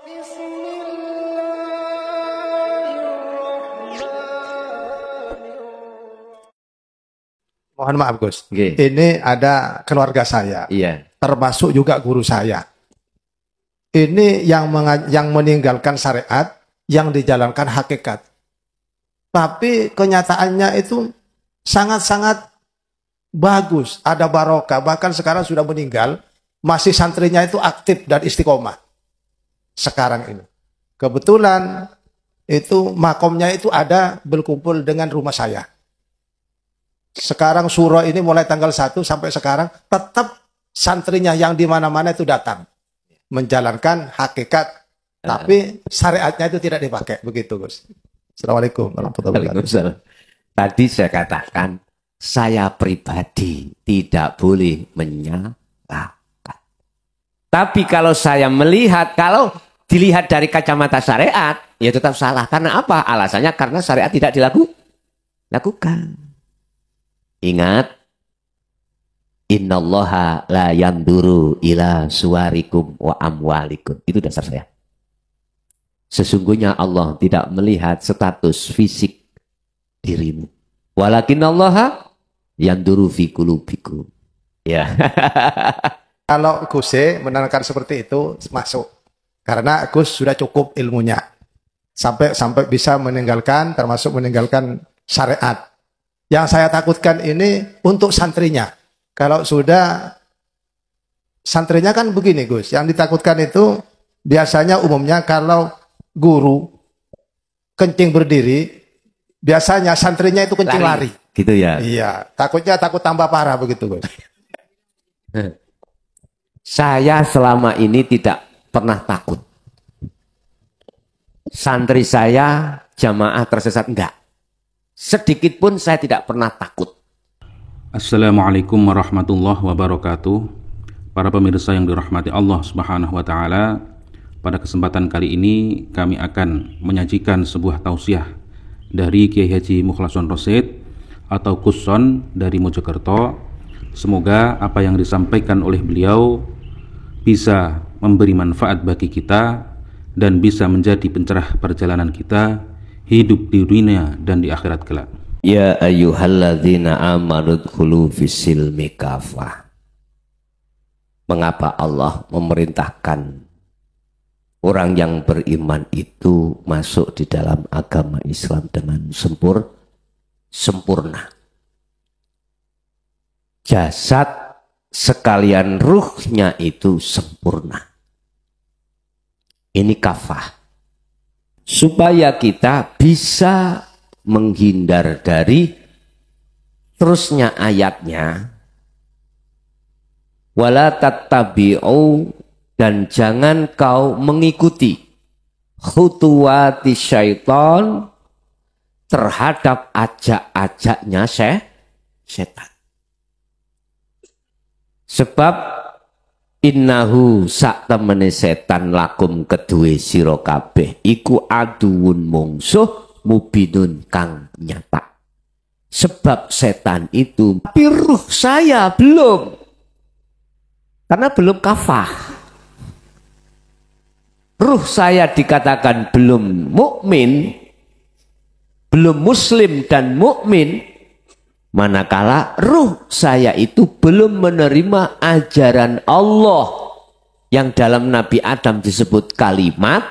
Mohon maaf Gus, Nggih. ini ada keluarga saya, Iya. termasuk juga guru saya. Ini yang meninggalkan syariat, yang dijalankan hakikat. Tapi kenyataannya itu sangat-sangat bagus, ada barokah. Bahkan sekarang sudah meninggal, masih santrinya itu aktif dan istiqomah. Sekarang ini. Kebetulan itu makomnya itu ada berkumpul dengan rumah saya. Sekarang surah ini mulai tanggal 1 sampai sekarang tetap santrinya yang di mana-mana itu datang menjalankan hakikat, tapi syariatnya itu tidak dipakai. Begitu Gus. Assalamualaikum warahmatullahi wabarakatuh. Tadi saya katakan saya pribadi tidak boleh menyalahkan. Tapi kalau saya melihat, kalau dilihat dari kacamata syariat, ya tetap salah. Karena apa? Alasannya karena syariat tidak dilakukan. Ingat, innallaha la yanduru ila suwarikum wa amwalikum. Itu dasar saya. Sesungguhnya Allah tidak melihat status fisik dirimu. Walakinallaha yanduru fi qulubikum. Ya. Kalau Gus menerangkan seperti itu masuk. Karena Gus sudah cukup ilmunya. Sampai bisa meninggalkan, termasuk meninggalkan syariat. Yang saya takutkan ini untuk santrinya. Kalau sudah santrinya kan begini Gus, yang ditakutkan itu biasanya umumnya kalau guru kencing berdiri, biasanya santrinya itu kencing lari. Gitu ya? Iya, takut tambah parah begitu Gus. Saya selama ini tidak pernah takut. Santri saya jamaah tersesat enggak. Sedikit pun saya tidak pernah takut. Assalamualaikum warahmatullahi wabarakatuh. Para pemirsa yang dirahmati Allah Subhanahu wa taala, pada kesempatan kali ini kami akan menyajikan sebuah tausiah dari Kiai Haji Mukhlason Rosyid atau Kuson dari Mojokerto. Semoga apa yang disampaikan oleh beliau bisa memberi manfaat bagi kita dan bisa menjadi pencerah perjalanan kita hidup di dunia dan di akhirat kelak. Ya ayyuhalladzina amanu dkhulu fis-silmi kafah. Mengapa Allah memerintahkan orang yang beriman itu masuk di dalam agama Islam dengan sempurna? Jasad sekalian ruhnya itu sempurna. Ini kafah. Supaya kita bisa menghindar dari terusnya ayatnya, wala tattabi'u, dan jangan kau mengikuti khutuwati syaitan terhadap ajak-ajaknya setan. Sebab innahu sak temene setan lakum kedue sira kabeh iku aduun mungsuh mubinun kang nyata. Sebab setan itu, tapi ruh saya belum. Karena belum kafah. Ruh saya dikatakan belum mukmin, belum muslim dan mukmin, manakala ruh saya itu belum menerima ajaran Allah yang dalam Nabi Adam disebut kalimat,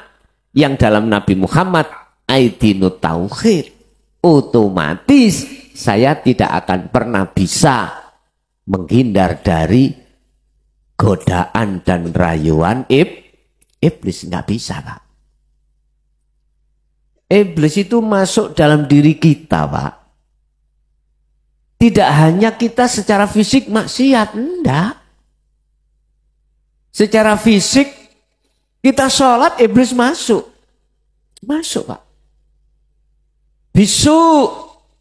yang dalam Nabi Muhammad aidinu tauhid. Otomatis saya tidak akan pernah bisa menghindar dari godaan dan rayuan iblis. Nggak bisa, Pak. Iblis itu masuk dalam diri kita, Pak. Tidak hanya kita secara fisik maksiat, enggak. Secara fisik kita sholat, iblis masuk. Masuk, Pak. Bisu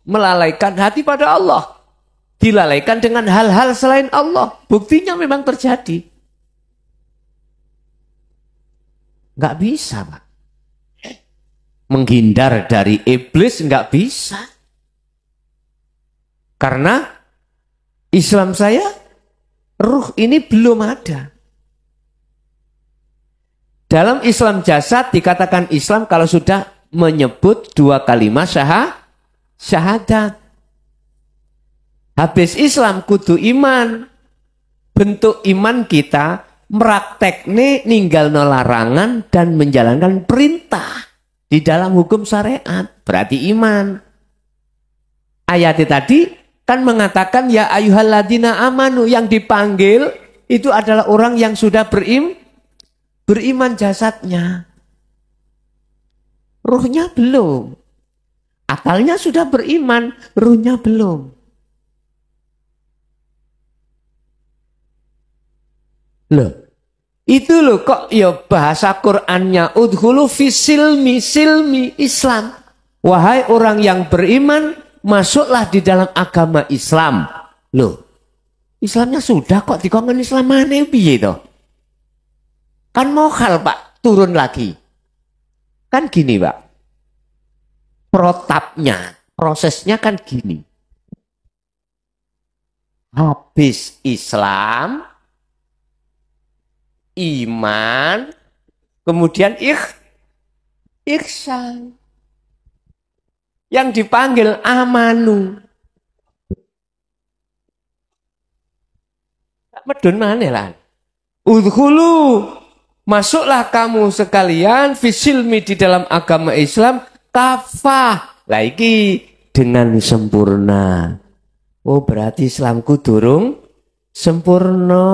melalaikan hati pada Allah. Dilalaikan dengan hal-hal selain Allah. Buktinya memang terjadi. Enggak bisa, Pak. Menghindar dari iblis enggak bisa. Karena Islam saya, ruh ini belum ada. Dalam Islam jasad dikatakan Islam kalau sudah menyebut 2 kalimat syahadat. Habis Islam kudu iman. Bentuk iman kita meraktekne ninggalno larangan dan menjalankan perintah di dalam hukum syariat. Berarti iman. Ayatnya tadi kan mengatakan ya ayyuhalladzina amanu, yang dipanggil itu adalah orang yang sudah beriman jasadnya. Ruhnya belum. Akalnya sudah beriman, ruhnya belum. Loh, itu loh kok ya bahasa Qur'annya udhulu fi silmi Islam. Wahai orang yang beriman, masuklah di dalam agama Islam. Loh, Islamnya sudah kok dikongkon Islam mana piye to? Kan mohal Pak, turun lagi. Kan gini Pak. Protapnya, prosesnya kan gini. Habis Islam, iman, kemudian ihsan. Yang dipanggil amanu. Medun mana lah? Udhulu, masuklah kamu sekalian fisilmi di dalam agama Islam kafah. Lagi dengan sempurna. Oh berarti Islamku durung sempurna.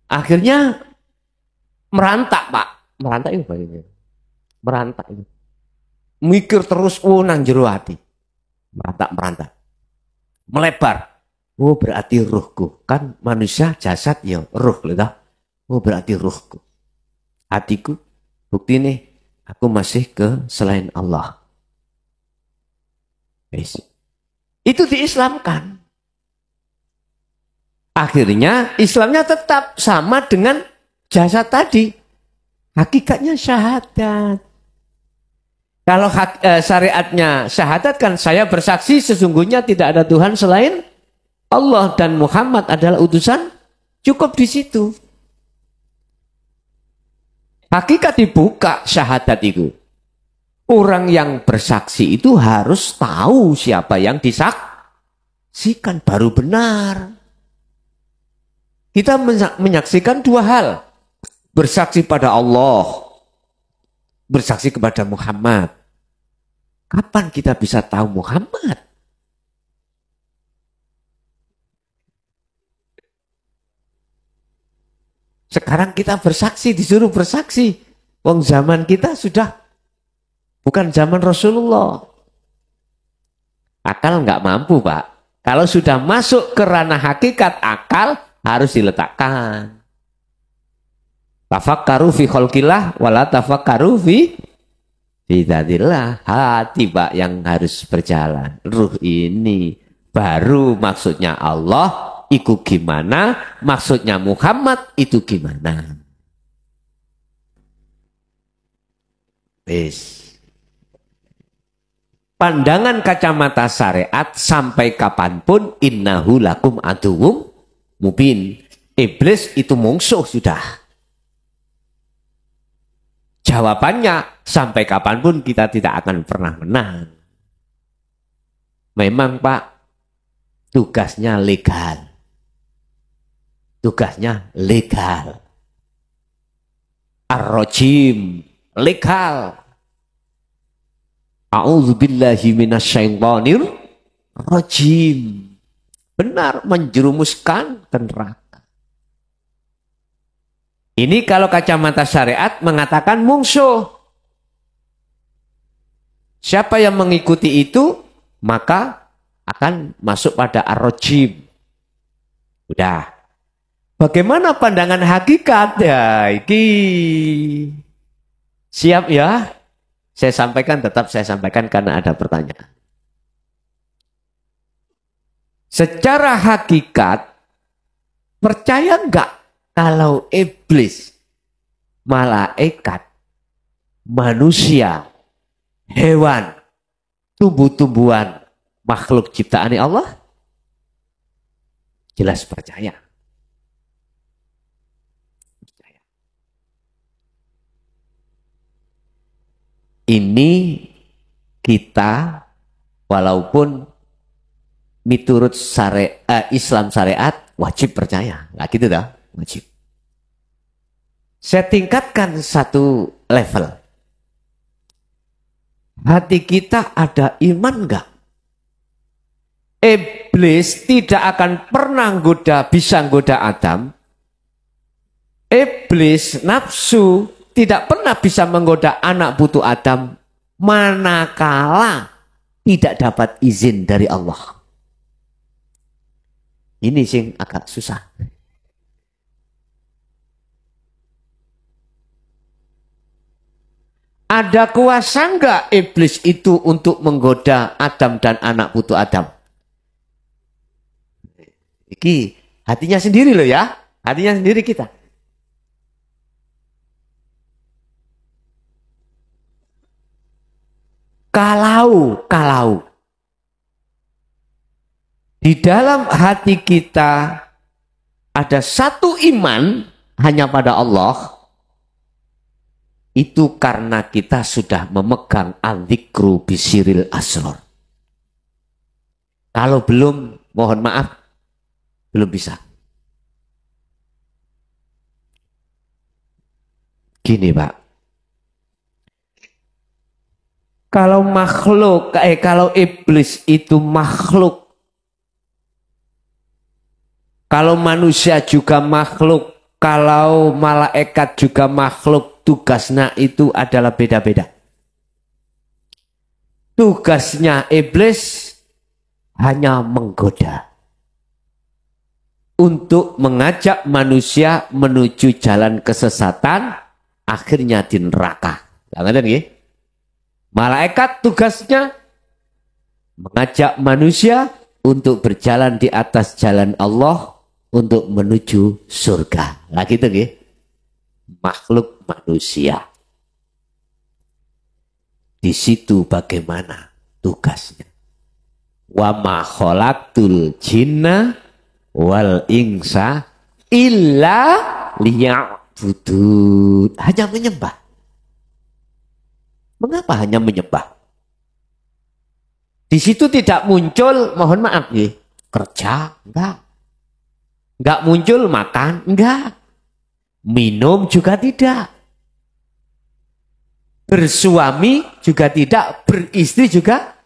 Akhirnya merantak Pak. Merantak itu bagaimana? Merantak itu. Mikir terus nang jero hati. Merantak. Melebar. Oh berarti ruhku. Kan manusia jasad ya ruh gitu. Oh berarti ruhku. Hatiku bukti nih aku masih ke selain Allah. Yes. Itu diislamkan. Akhirnya Islamnya tetap sama dengan jasad tadi. Hakikatnya syahadat. Kalau syariatnya syahadat kan saya bersaksi sesungguhnya tidak ada Tuhan selain Allah dan Muhammad adalah utusan, cukup di situ. Hakikat dibuka syahadat itu. Orang yang bersaksi itu harus tahu siapa yang disaksikan baru benar. Kita menyaksikan 2 hal. Bersaksi pada Allah. Bersaksi kepada Muhammad. Kapan kita bisa tahu Muhammad? Sekarang kita bersaksi, disuruh bersaksi. Wong zaman kita sudah bukan zaman Rasulullah. Akal nggak mampu Pak. Kalau sudah masuk ke ranah hakikat akal, harus diletakkan. Tafakkaru fi khalqillah wala tafakkaru fi dzillah. Hati Pak yang harus berjalan. Ruh ini baru maksudnya Allah itu gimana, maksudnya Muhammad itu gimana. Pandangan kacamata syariat sampai kapanpun innahu lakum aduwwum mubin. Iblis itu musuh sudah. Jawabannya sampai kapanpun kita tidak akan pernah menang. Memang Pak, tugasnya legal. Tugasnya legal. Ar-rajim legal. A'udzubillahi minasyaitonir rajim. Benar, menjerumuskan ke neraka. Ini kalau kacamata syariat mengatakan mungsuh. Siapa yang mengikuti itu, maka akan masuk pada ar-rajim. Udah. Bagaimana pandangan hakikat? Ya, iki. Siap ya? Tetap saya sampaikan karena ada pertanyaan. Secara hakikat, percaya enggak kalau iblis, malaikat, manusia, hewan, tumbuh-tumbuhan, makhluk ciptaan Allah? Jelas percaya. Ini kita walaupun miturut Islam syariat wajib percaya. Nah gitu dah, wajib. Saya tingkatkan satu level. Hati kita ada iman enggak? Iblis tidak akan pernah bisa goda Adam. Iblis nafsu tidak pernah bisa menggoda anak putu Adam manakala tidak dapat izin dari Allah. Ini sih agak susah. Ada kuasa enggak iblis itu untuk menggoda Adam dan anak putu Adam? Iki hatinya sendiri loh ya. Hatinya sendiri kita. Kalau di dalam hati kita ada satu iman hanya pada Allah, itu karena kita sudah memegang al-dzikru bisiril asror. Kalau belum, mohon maaf, belum bisa. Gini Pak. Kalau kalau iblis itu makhluk, kalau manusia juga makhluk, kalau malaikat juga makhluk, tugasnya itu adalah beda-beda. Tugasnya iblis hanya menggoda untuk mengajak manusia menuju jalan kesesatan, akhirnya di neraka. Ngerti nggih? Malaikat tugasnya mengajak manusia untuk berjalan di atas jalan Allah untuk menuju surga. Nah gitu nggih. Makhluk manusia. Di situ bagaimana tugasnya? Wa ma khalaqtul jinna wal insa illa liya'budun. Hanya menyembah. Mengapa hanya menyembah? Di situ tidak muncul, mohon maaf nih, kerja, enggak. Enggak muncul makan, enggak. Minum juga tidak. Bersuami juga tidak, beristri juga.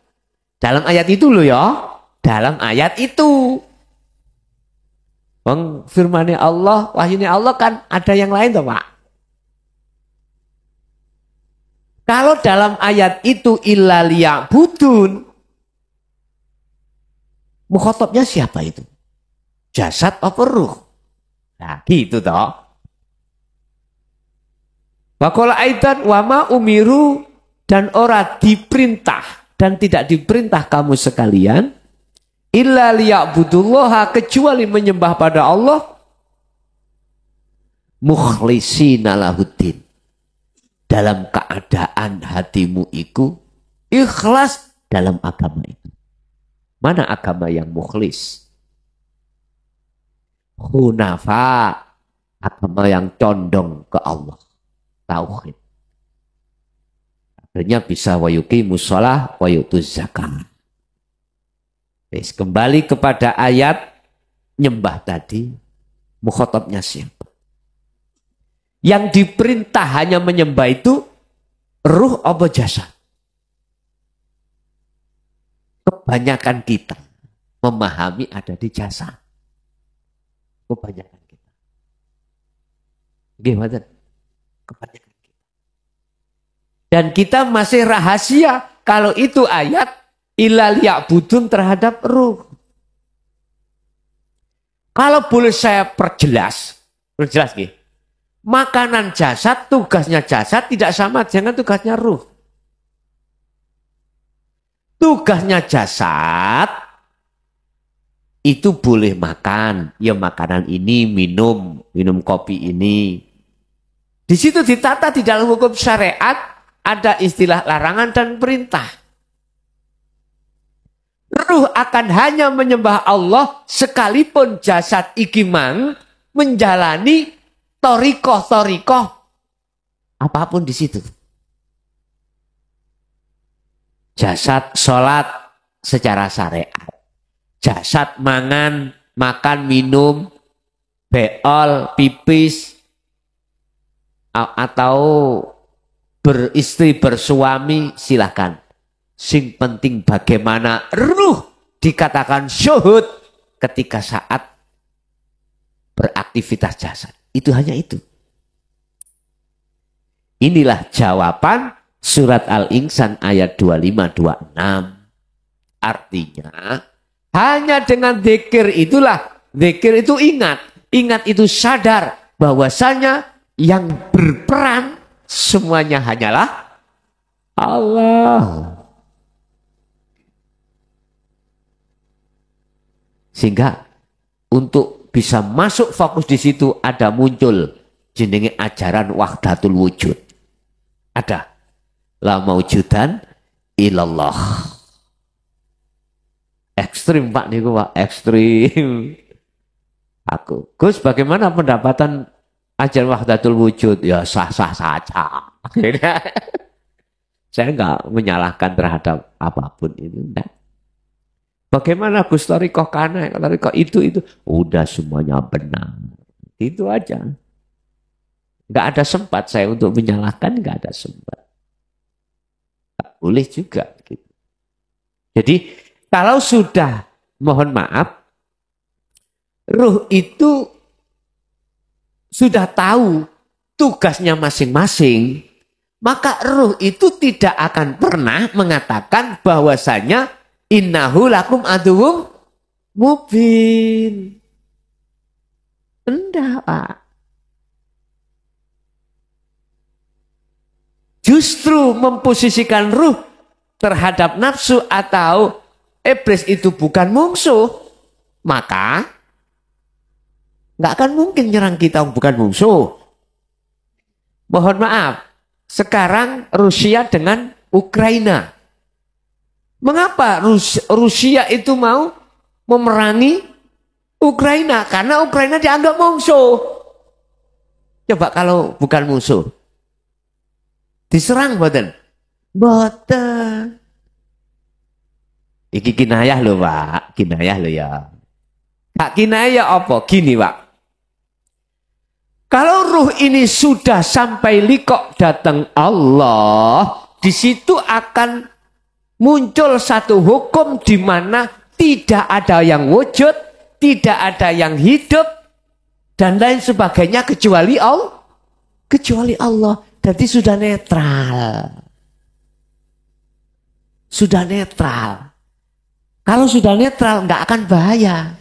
Dalam ayat itu loh ya. Dalam ayat itu. Firman-Nya Allah, wahyunya Allah kan ada yang lain toh Pak. Kalau dalam ayat itu illa liya'budun, mukhatabnya siapa itu? Jasad apa ruh? Nah gitu toh. Waqala aidan wa ma umiru, dan ora diperintah dan tidak diperintah kamu sekalian illa liya'budullaha, kecuali menyembah pada Allah mukhlishina lahuddin, dalam keadaan hatimu itu ikhlas dalam agama itu. Mana agama yang mukhlis? Hunafa, agama yang condong ke Allah. Tauhid. Akhirnya bisa wayuki musolah, wayutuz zakat. Kembali kepada ayat nyembah tadi, mukhatabnya siapa? Yang diperintah hanya menyembah itu ruh apa jasad? Kebanyakan kita memahami ada di jasad. Kebanyakan kita. Gimana? Kebanyakan kita. Dan kita masih rahasia kalau itu ayat illa liya'budun terhadap ruh. Kalau boleh saya perjelas gitu. Makanan jasad, tugasnya jasad tidak sama dengan tugasnya ruh. Tugasnya jasad itu boleh makan, ya makanan ini, minum kopi ini. Di situ ditata di dalam hukum syariat ada istilah larangan dan perintah. Ruh akan hanya menyembah Allah sekalipun jasad ikimang menjalani torikoh, apapun di situ. Jasad sholat secara syariat. Jasad makan, minum, beol, pipis, atau beristri, bersuami, silakan. Sing penting bagaimana ruh dikatakan syuhud ketika saat beraktivitas jasad. Itu hanya itu. Inilah jawaban surat Al-Insan ayat 25-26. Artinya, hanya dengan dzikir itulah, dzikir itu ingat. Ingat itu sadar bahwasanya yang berperan semuanya hanyalah Allah. Sehingga untuk bisa masuk fokus di situ ada muncul jenenge ajaran wahdatul wujud. Ada la maujudan ilallah. Ekstrim Pak niku Pak, ekstrim. Aku, Gus, bagaimana pendapatan ajaran wahdatul wujud? Ya sah-sah saja. Saya enggak menyalahkan terhadap apapun itu, enggak. Bagaimana Gus Torikoh kana, Torikoh itu udah semuanya benar. Itu aja. Enggak ada sempat saya untuk menyalahkan, enggak ada sempat. Enggak boleh juga gitu. Jadi kalau sudah, mohon maaf, ruh itu sudah tahu tugasnya masing-masing, maka ruh itu tidak akan pernah mengatakan bahwasanya innahu lakum aduwwum mubin. Enggak, Pak. Justru memposisikan ruh terhadap nafsu atau iblis itu bukan musuh, maka nggak akan mungkin nyerang kita bukan musuh. Mohon maaf, sekarang Rusia dengan Ukraina. Mengapa Rusia itu mau memerangi Ukraina? Karena Ukraina dianggap musuh. Coba kalau bukan musuh, diserang boten? Boten. Iki kinayah lho Pak, kinayah lho ya. Hak kinayah apa? Gini Pak. Kalau ruh ini sudah sampai likok datang Allah, di situ akan muncul satu hukum di mana tidak ada yang wujud, tidak ada yang hidup, dan lain sebagainya kecuali Allah. Kecuali Allah. Jadi sudah netral. Sudah netral. Kalau sudah netral nggak akan bahaya.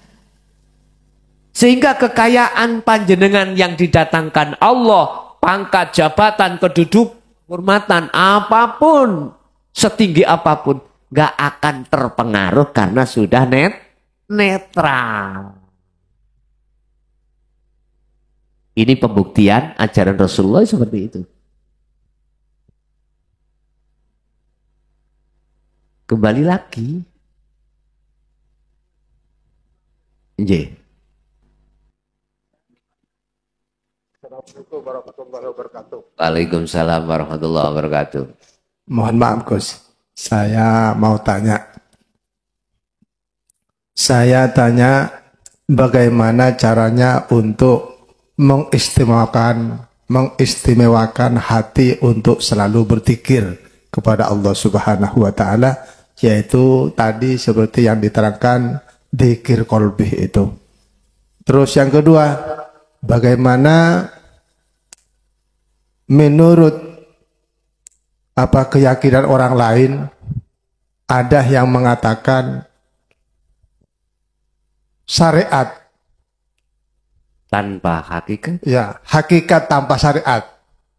Sehingga kekayaan panjenengan yang didatangkan Allah, pangkat, jabatan, keduduk, hormatan, apapun, setinggi apapun, nggak akan terpengaruh karena sudah netral. Ini pembuktian ajaran Rasulullah seperti itu. Kembali lagi. Nggih. Assalamualaikum warahmatullahi wabarakatuh. Waalaikumsalam warahmatullahi wabarakatuh. Mohon maaf Gus, saya mau tanya. Saya tanya bagaimana caranya untuk mengistimewakan hati untuk selalu berzikir kepada Allah Subhanahu wa taala, yaitu tadi seperti yang diterangkan dzikir qalbi itu. Terus yang kedua, bagaimana menurut keyakinan orang lain, ada yang mengatakan syariat tanpa hakikat? Ya, hakikat tanpa syariat.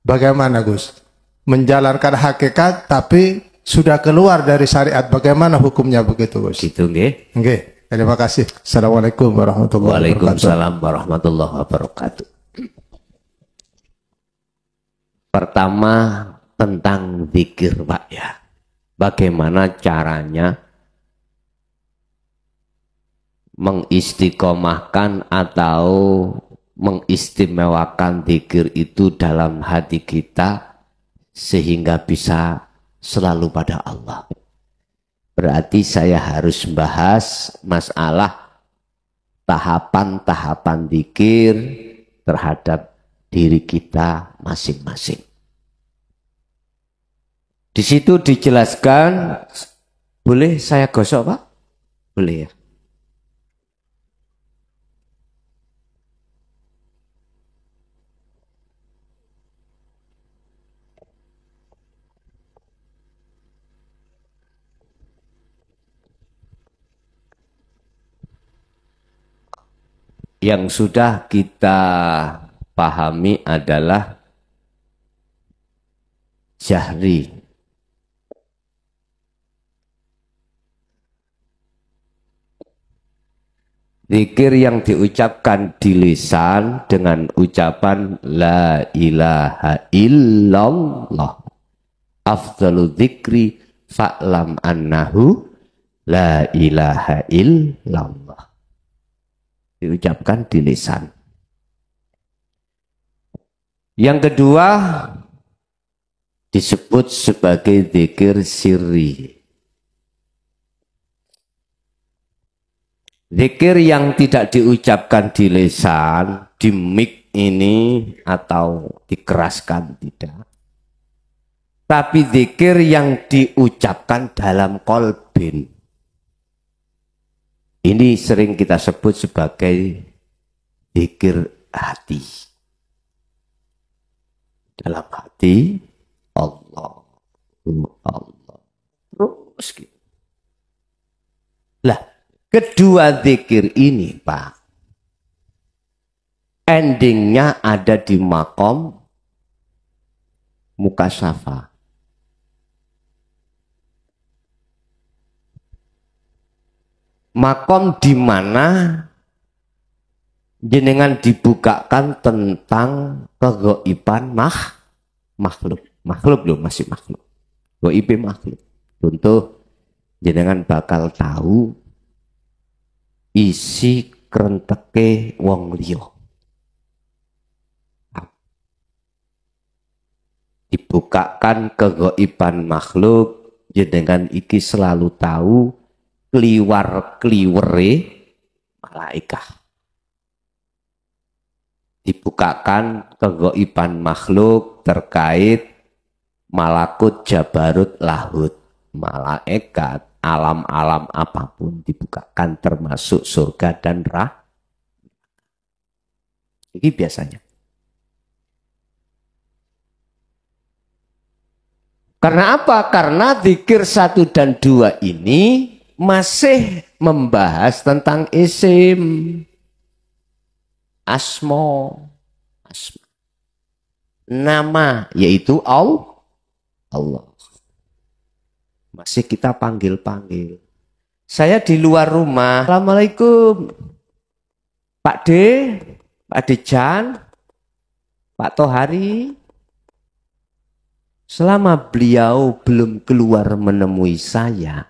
Bagaimana Gus? Menjalankan hakikat tapi sudah keluar dari syariat. Bagaimana hukumnya begitu Gus? Gitu nggih. Nggih. Terima kasih. Assalamualaikum warahmatullahi wabarakatuh. Waalaikumsalam warahmatullahi wabarakatuh. Pertama tentang zikir Pak ya. Bagaimana caranya mengistiqomahkan atau mengistimewakan zikir itu dalam hati kita sehingga bisa selalu pada Allah. Berarti saya harus membahas masalah tahapan-tahapan zikir terhadap diri kita masing-masing. Di situ dijelaskan, boleh saya gosok Pak? Boleh ya. Yang sudah kita pahami adalah jahri. Zikir yang diucapkan di lisan dengan ucapan la ilaha illallah. Afdalu dzikri fa'lam annahu la ilaha illallah. Diucapkan di lisan. Yang kedua disebut sebagai zikir sirri. Zikir yang tidak diucapkan di lisan, di mic ini atau dikeraskan tidak. Tapi zikir yang diucapkan dalam kolbin. Ini sering kita sebut sebagai zikir hati. Dalam hati Allah. Terus gitu. Lah, kedua zikir ini Pak, endingnya ada di makom mukasyafa. Makom di mana jenengan dibukakan tentang kegaiban makhluk. Makhluk loh, masih makhluk. Gaib makhluk. Contoh, jenengan bakal tahu isi krenteke wong liya. Dibukakan kegaiban makhluk, jenengan iki selalu tahu kliwar-kliwere malaikat. Dibukakan kegaiban makhluk terkait malakut jabarut lahut, malaikat, alam-alam apapun dibukakan termasuk surga dan neraka. Ini biasanya. Karena apa? Karena zikir 1 dan 2 ini masih membahas tentang isim, asmo, nama, yaitu Allah. Masih kita panggil-panggil. Saya di luar rumah, Assalamualaikum, Pak D, Pak Dejan, Pak Tohari. Selama beliau belum keluar menemui saya,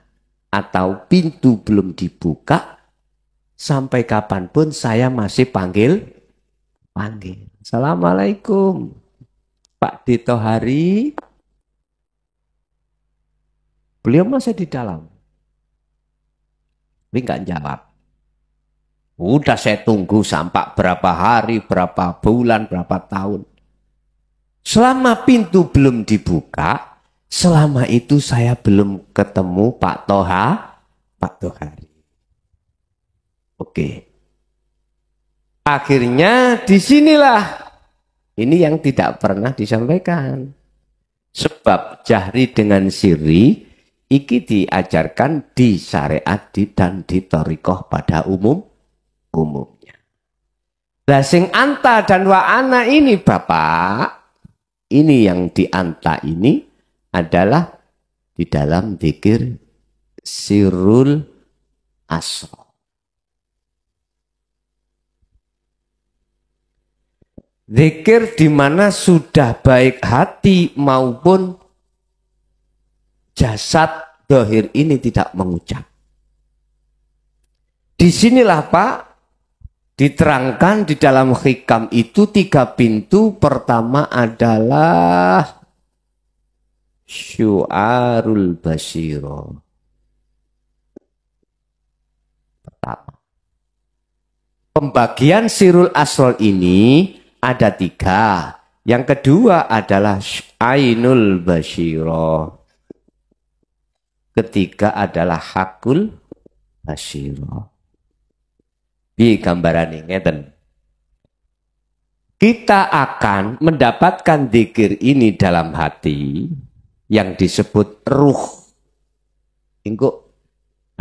atau pintu belum dibuka, sampai kapanpun saya masih panggil. Assalamualaikum, Pak Dito Hari. Beliau masih di dalam. Tapi nggak jawab. Udah saya tunggu sampai berapa hari, berapa bulan, berapa tahun. Selama pintu belum dibuka, selama itu saya belum ketemu Pak Tohari. Oke. Akhirnya disinilah ini yang tidak pernah disampaikan. Sebab jahri dengan sirri iki diajarkan di syariat dan di thariqah pada umumnya. Lah sing anta dan wa ana ini Bapak, ini yang di anta ini adalah di dalam zikir sirrul asra. Zikir di mana sudah baik hati maupun jasad dohir ini tidak mengucap. Disinilah Pak, Diterangkan di dalam hikam itu 3 pintu. Pertama adalah syu'arul basyiro. Pertama. Pembagian sirul asror ini ada 3. Yang kedua adalah ainul basyiro. Ketiga adalah hakul basyiro. Di gambaran ini, kita akan mendapatkan dzikir ini dalam hati yang disebut ruh. Ingko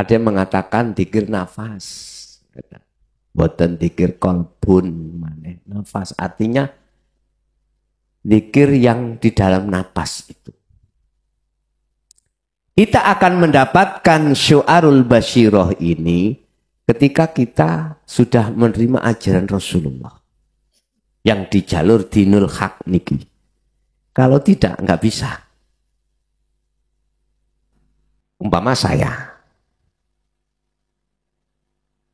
ada yang mengatakan dzikir nafas, boten dzikir kolbun, nafas artinya dzikir yang di dalam napas itu. Kita akan mendapatkan syu'arul basyiroh ini ketika kita sudah menerima ajaran Rasulullah yang di jalur dinul haq niki. Kalau tidak, nggak bisa. Umpama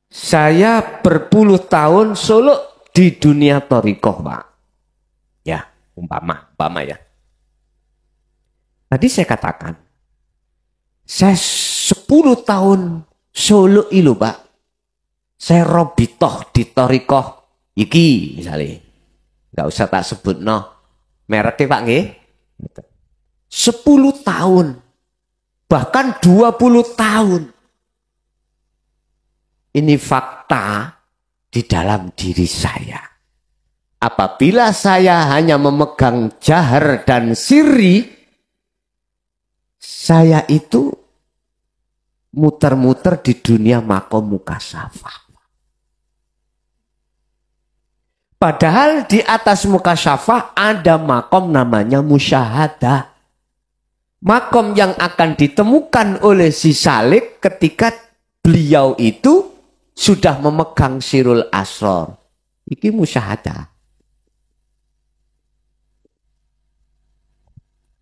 saya berpuluh tahun solo di dunia thariqah, Pak. Ya, umpama ya. Tadi saya katakan, saya 10 tahun solo ilu, Pak. Saya robitoh di thariqah iki misalnya. Nggak usah tak sebut mereknya Pak nggih. 10 tahun. Bahkan 20 tahun. Ini fakta di dalam diri saya. Apabila saya hanya memegang jahar dan sirri, saya itu muter-muter di dunia makom mukasyafah. Padahal di atas mukasyafah ada makom namanya musyahadah. Makom yang akan ditemukan oleh si salik ketika beliau itu sudah memegang sirul asror. Iki musyahadah.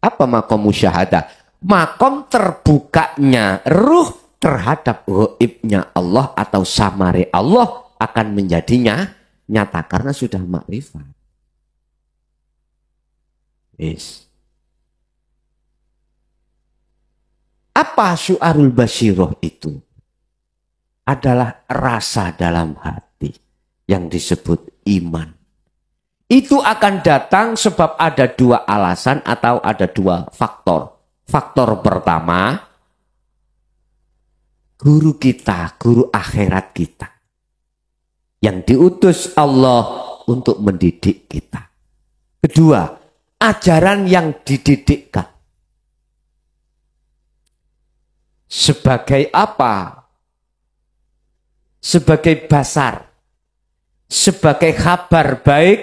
Apa makom musyahadah? Makom terbukanya ruh terhadap ghaibnya Allah atau samare Allah akan menjadinya nyata karena sudah makrifat. Yes. Apa syu'arul basyiroh itu? Adalah rasa dalam hati yang disebut iman. Itu akan datang sebab ada 2 alasan atau ada 2 faktor. Faktor pertama, guru kita, guru akhirat kita. Yang diutus Allah untuk mendidik kita. Kedua, ajaran yang dididikkan. Sebagai apa? Sebagai basar. Sebagai kabar baik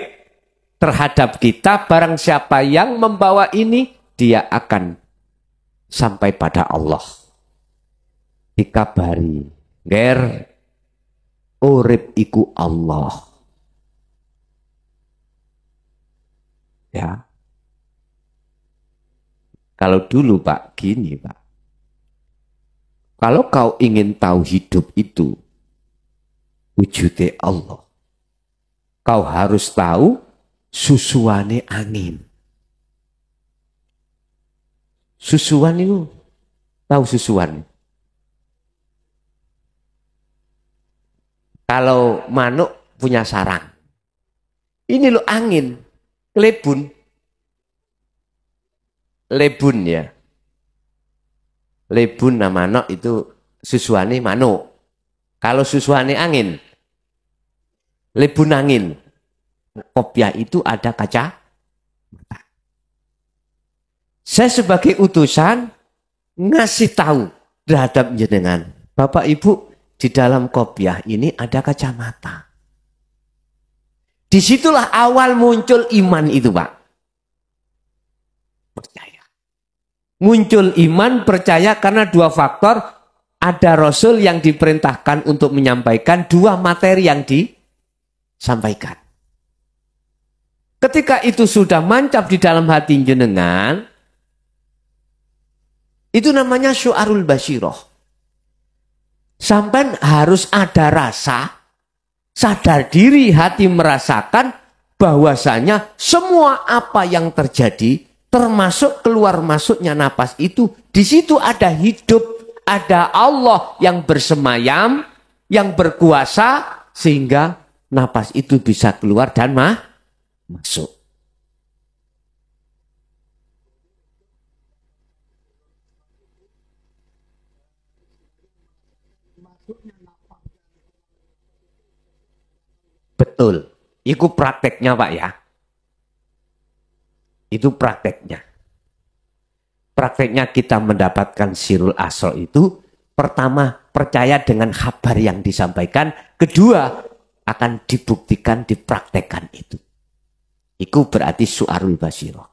terhadap kita, barang siapa yang membawa ini, dia akan sampai pada Allah. Dikabari, ger urip iku Allah. Ya. Kalau dulu Pak, gini Pak. Kalau kau ingin tahu hidup itu wujudnya Allah, kau harus tahu susuane angin. Susuan itu, tahu susuan? Kalau manuk punya sarang. Ini lo angin, lebun. Lebun ya. Lebun nama manuk itu susuane manuk. Kalau susuane angin, lebun angin. Kopiah itu ada kaca. Saya sebagai utusan ngasih tahu terhadap jenengan. Bapak Ibu, di dalam kopiah ini ada kacamata. Disitulah awal muncul iman itu Pak. Percaya. Muncul iman percaya karena 2 faktor. Ada Rasul yang diperintahkan untuk menyampaikan 2 materi yang disampaikan. Ketika itu sudah mancap di dalam hati jenengan, itu namanya syu'arul basyiroh. Sampai harus ada rasa Sadar diri, hati merasakan bahwasanya semua apa yang terjadi, termasuk keluar masuknya napas itu, di situ ada hidup, ada Allah yang bersemayam, yang berkuasa, sehingga napas itu bisa keluar dan masuk. Betul. Itu prakteknya Pak ya. Itu prakteknya. Prakteknya kita mendapatkan sirul asro itu, pertama percaya dengan kabar yang disampaikan, kedua akan dibuktikan, dipraktekkan itu. Itu berarti su'arul basiroh.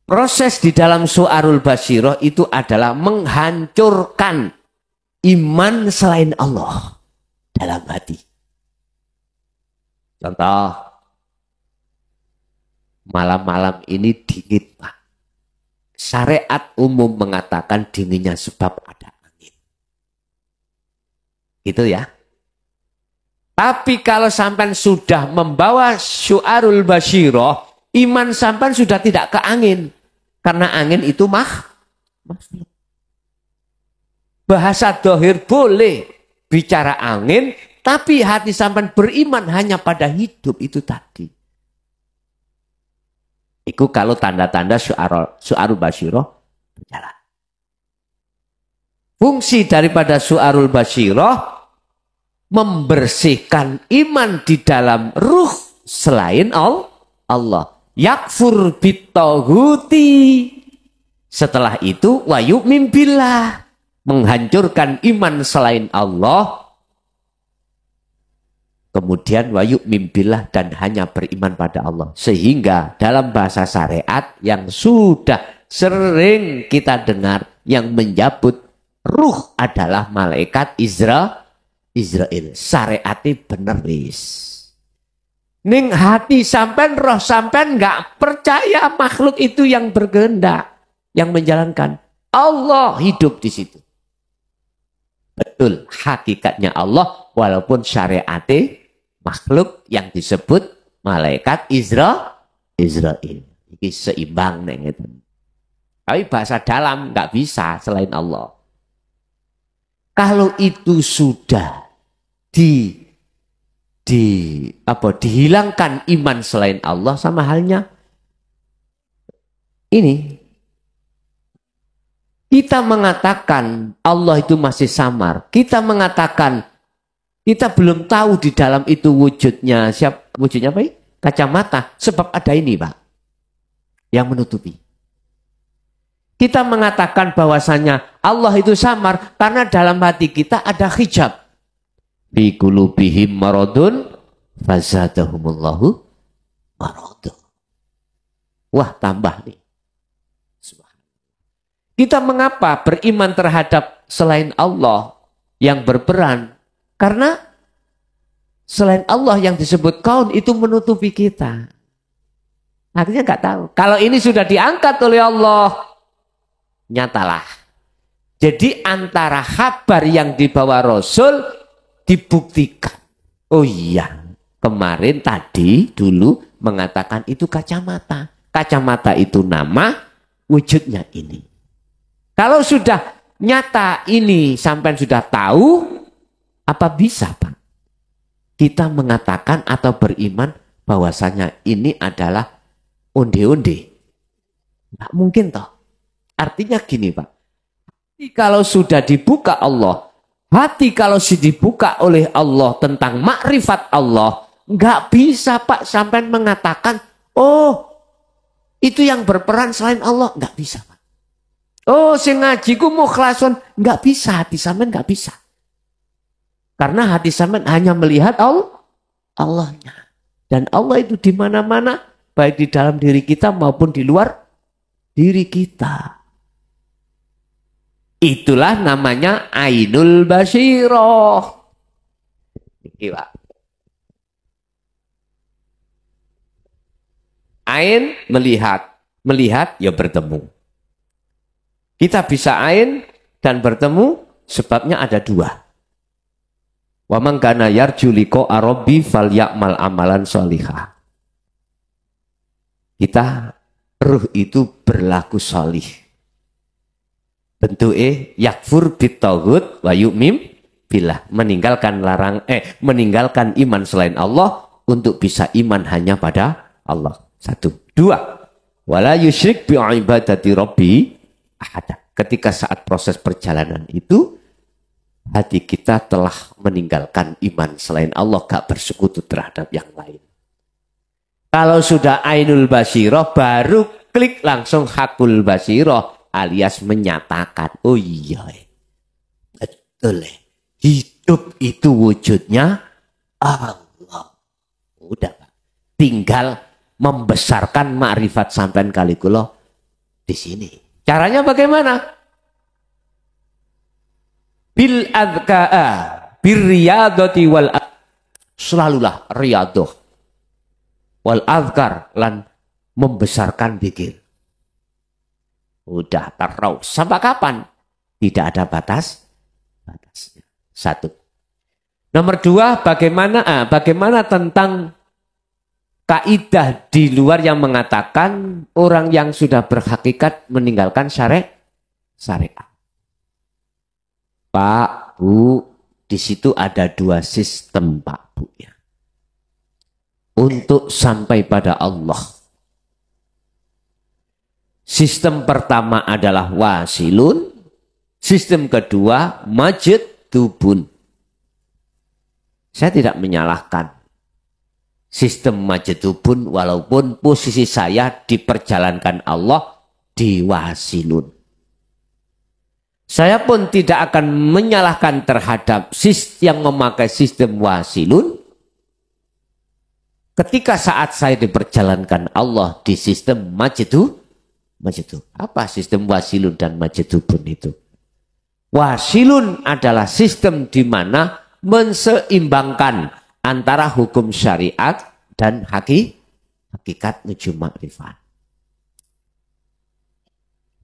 Proses di dalam su'arul basiroh itu adalah menghancurkan iman selain Allah dalam hati. Contoh, malam-malam ini dingin Pak. Syariat umum mengatakan dinginnya sebab ada angin. Gitu ya. Tapi kalau sampan sudah membawa syu'arul basyiroh, iman sampan sudah tidak ke angin. Karena angin itu makhluk. Bahasa dohir boleh bicara angin, tapi hati sampan beriman hanya pada hidup itu tadi. Itu kalau tanda-tanda syu'arul basyiroh berjalan. Fungsi daripada syu'arul basyiroh membersihkan iman di dalam ruh selain Allah. Yakfur bitaghuti. Setelah itu wa yu'min billah. Menghancurkan iman selain Allah. Kemudian wa yu'min billah dan hanya beriman pada Allah. Sehingga dalam bahasa syariat yang sudah sering kita dengar yang menyebut ruh adalah malaikat Israel. Syariatnya bener wis. Ning hati sampean, roh sampean nggak percaya makhluk itu yang berkehendak, yang menjalankan. Allah hidup di situ. Betul, hakikatnya Allah walaupun syariatnya makhluk yang disebut malaikat Israel. Ini seimbang nih. Tapi bahasa dalam nggak bisa selain Allah. Kalau itu sudah dihilangkan iman selain Allah, sama halnya ini. Kita mengatakan Allah itu masih samar. Kita mengatakan kita belum tahu di dalam itu wujudnya. Wujudnya apa? Kacamata. Sebab ada ini Pak, yang menutupi. Kita mengatakan bahwasanya Allah itu samar karena dalam hati kita ada hijab. Fi qulubihim maradun fazadahumullahu maradun. Wah, tambah nih. Kita mengapa beriman terhadap selain Allah yang berperan? Karena selain Allah yang disebut kaun itu menutupi kita. Artinya nggak tahu. Kalau ini sudah diangkat oleh Allah, nyatalah. Jadi antara kabar yang dibawa Rasul dibuktikan. Oh iya, kemarin tadi dulu mengatakan itu kacamata. Kacamata itu nama, wujudnya ini. Kalau sudah nyata ini sampai sudah tahu, apa bisa Pak kita mengatakan atau beriman bahwasanya ini adalah onde-onde? Nggak mungkin toh. Artinya gini Pak, hati kalau sudah dibuka Allah, hati kalau sudah dibuka oleh Allah tentang makrifat Allah, nggak bisa Pak sampai mengatakan, oh itu yang berperan selain Allah, nggak bisa Pak. Oh, sing ngajiku mukhlasun, nggak bisa, hati sampean nggak bisa. Karena hati sampean hanya melihat Allahnya. Dan Allah itu di mana-mana, baik di dalam diri kita maupun di luar diri kita. Itulah namanya ainul basyiroh. Iki Pak. Ain melihat ya bertemu. Kita bisa ain dan bertemu sebabnya ada dua. Wa man kana yarju liqa'a rabbi falyamal amalan sholihah. Kita ruh itu berlaku sholih. Bentuke yakfur bitaghut wa yu'min billah, meninggalkan meninggalkan iman selain Allah untuk bisa iman hanya pada Allah. 1. 2. Wala yusyrik bi ibadati rabbi ahad. Ketika saat proses perjalanan itu hati kita telah meninggalkan iman selain Allah, gak bersekutu terhadap yang lain. Kalau sudah ainul basirah baru klik langsung hakul basirah alias menyatakan, oh iya betul, hidup itu wujudnya Allah. Udah, tinggal membesarkan makrifat sampean kali kula di sini. Caranya bagaimana? Bil adka'a bir riyadati wal selalulah riyadah wal azkar lan membesarkan zikir. Udah terus sampai kapan? Tidak ada batasnya. 1. Nomor 2, bagaimana tentang kaidah di luar yang mengatakan orang yang sudah berhakikat meninggalkan syariat. Pak, Bu, di situ ada 2 sistem, Pak, Bu, ya. Untuk sampai pada Allah. Sistem pertama adalah wasilun, sistem kedua majdubun. Saya tidak menyalahkan sistem majdubun walaupun posisi saya diperjalankan Allah di wasilun. Saya pun tidak akan menyalahkan terhadap yang memakai sistem wasilun ketika saat saya diperjalankan Allah di sistem majdub. Apa sistem wasilun dan majdubun itu? Wasilun adalah sistem di mana menseimbangkan antara hukum syariat dan hakikat menuju makrifat.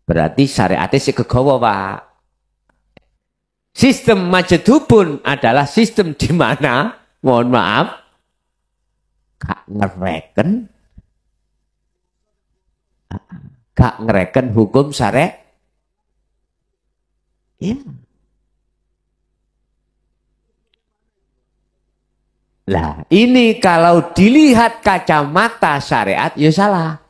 Berarti syariatnya si kegawa, Pak. Sistem majdubun adalah sistem di mana, mohon maaf, gak ngereken hukum syariat. Ya. Lah, ini kalau dilihat kacamata syariat, ya salah.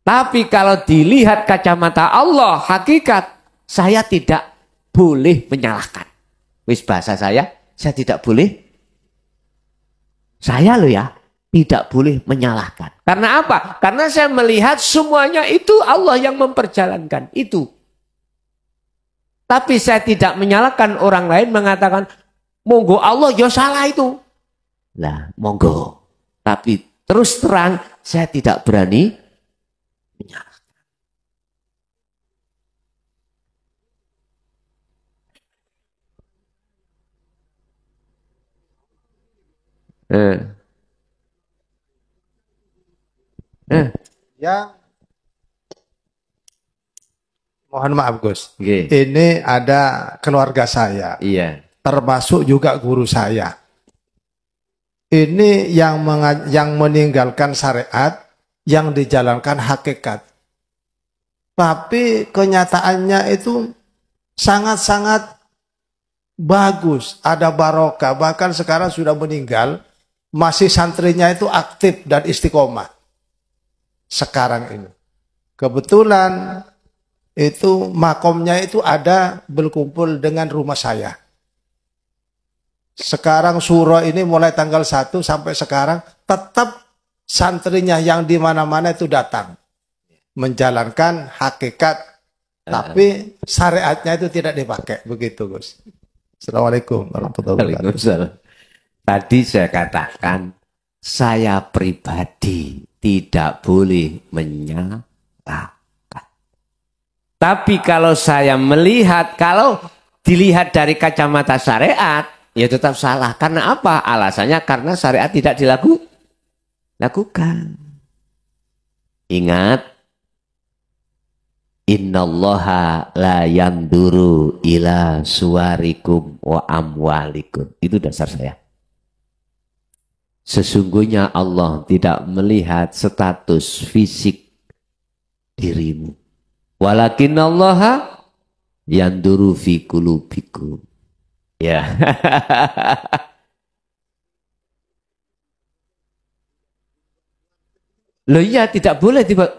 Tapi kalau dilihat kacamata Allah, hakikat, saya tidak boleh menyalahkan. Wis bahasa saya tidak boleh. Saya loh ya, tidak boleh menyalahkan. Karena apa? Karena saya melihat semuanya itu Allah yang memperjalankan itu. Tapi saya tidak menyalahkan orang lain mengatakan, monggo Allah ya salah itu. Lah, monggo. Tapi terus terang saya tidak berani menyalahkan. Ya, mohon maaf Gus. Okay. Ini ada keluarga saya. Iya. Termasuk juga guru saya. Ini yang meninggalkan syariat, yang dijalankan hakikat. Tapi kenyataannya itu sangat-sangat bagus, ada barokah. Bahkan sekarang sudah meninggal, masih santrinya itu aktif dan istiqomah. Sekarang ini. Kebetulan itu makomnya itu ada berkumpul dengan rumah saya. Sekarang surah ini mulai tanggal 1 sampai sekarang tetap santrinya yang di mana-mana itu datang. Menjalankan hakikat, tapi syariatnya itu tidak dipakai. Begitu Gus. Assalamualaikum warahmatullahi wabarakatuh. Tadi saya katakan, saya pribadi tidak boleh menyalahkan. Tapi kalau saya melihat, kalau dilihat dari kacamata syariat, ya tetap salah. Karena apa? Alasannya karena syariat tidak dilakukan. Ingat, Innallaha la yanduru ila suwarikum wa amwalikum. Itu dasar saya. Sesungguhnya Allah tidak melihat status fisik dirimu. Walakinallaha yanduru fi qulubikum. Ya. Loh iya, tidak boleh tiba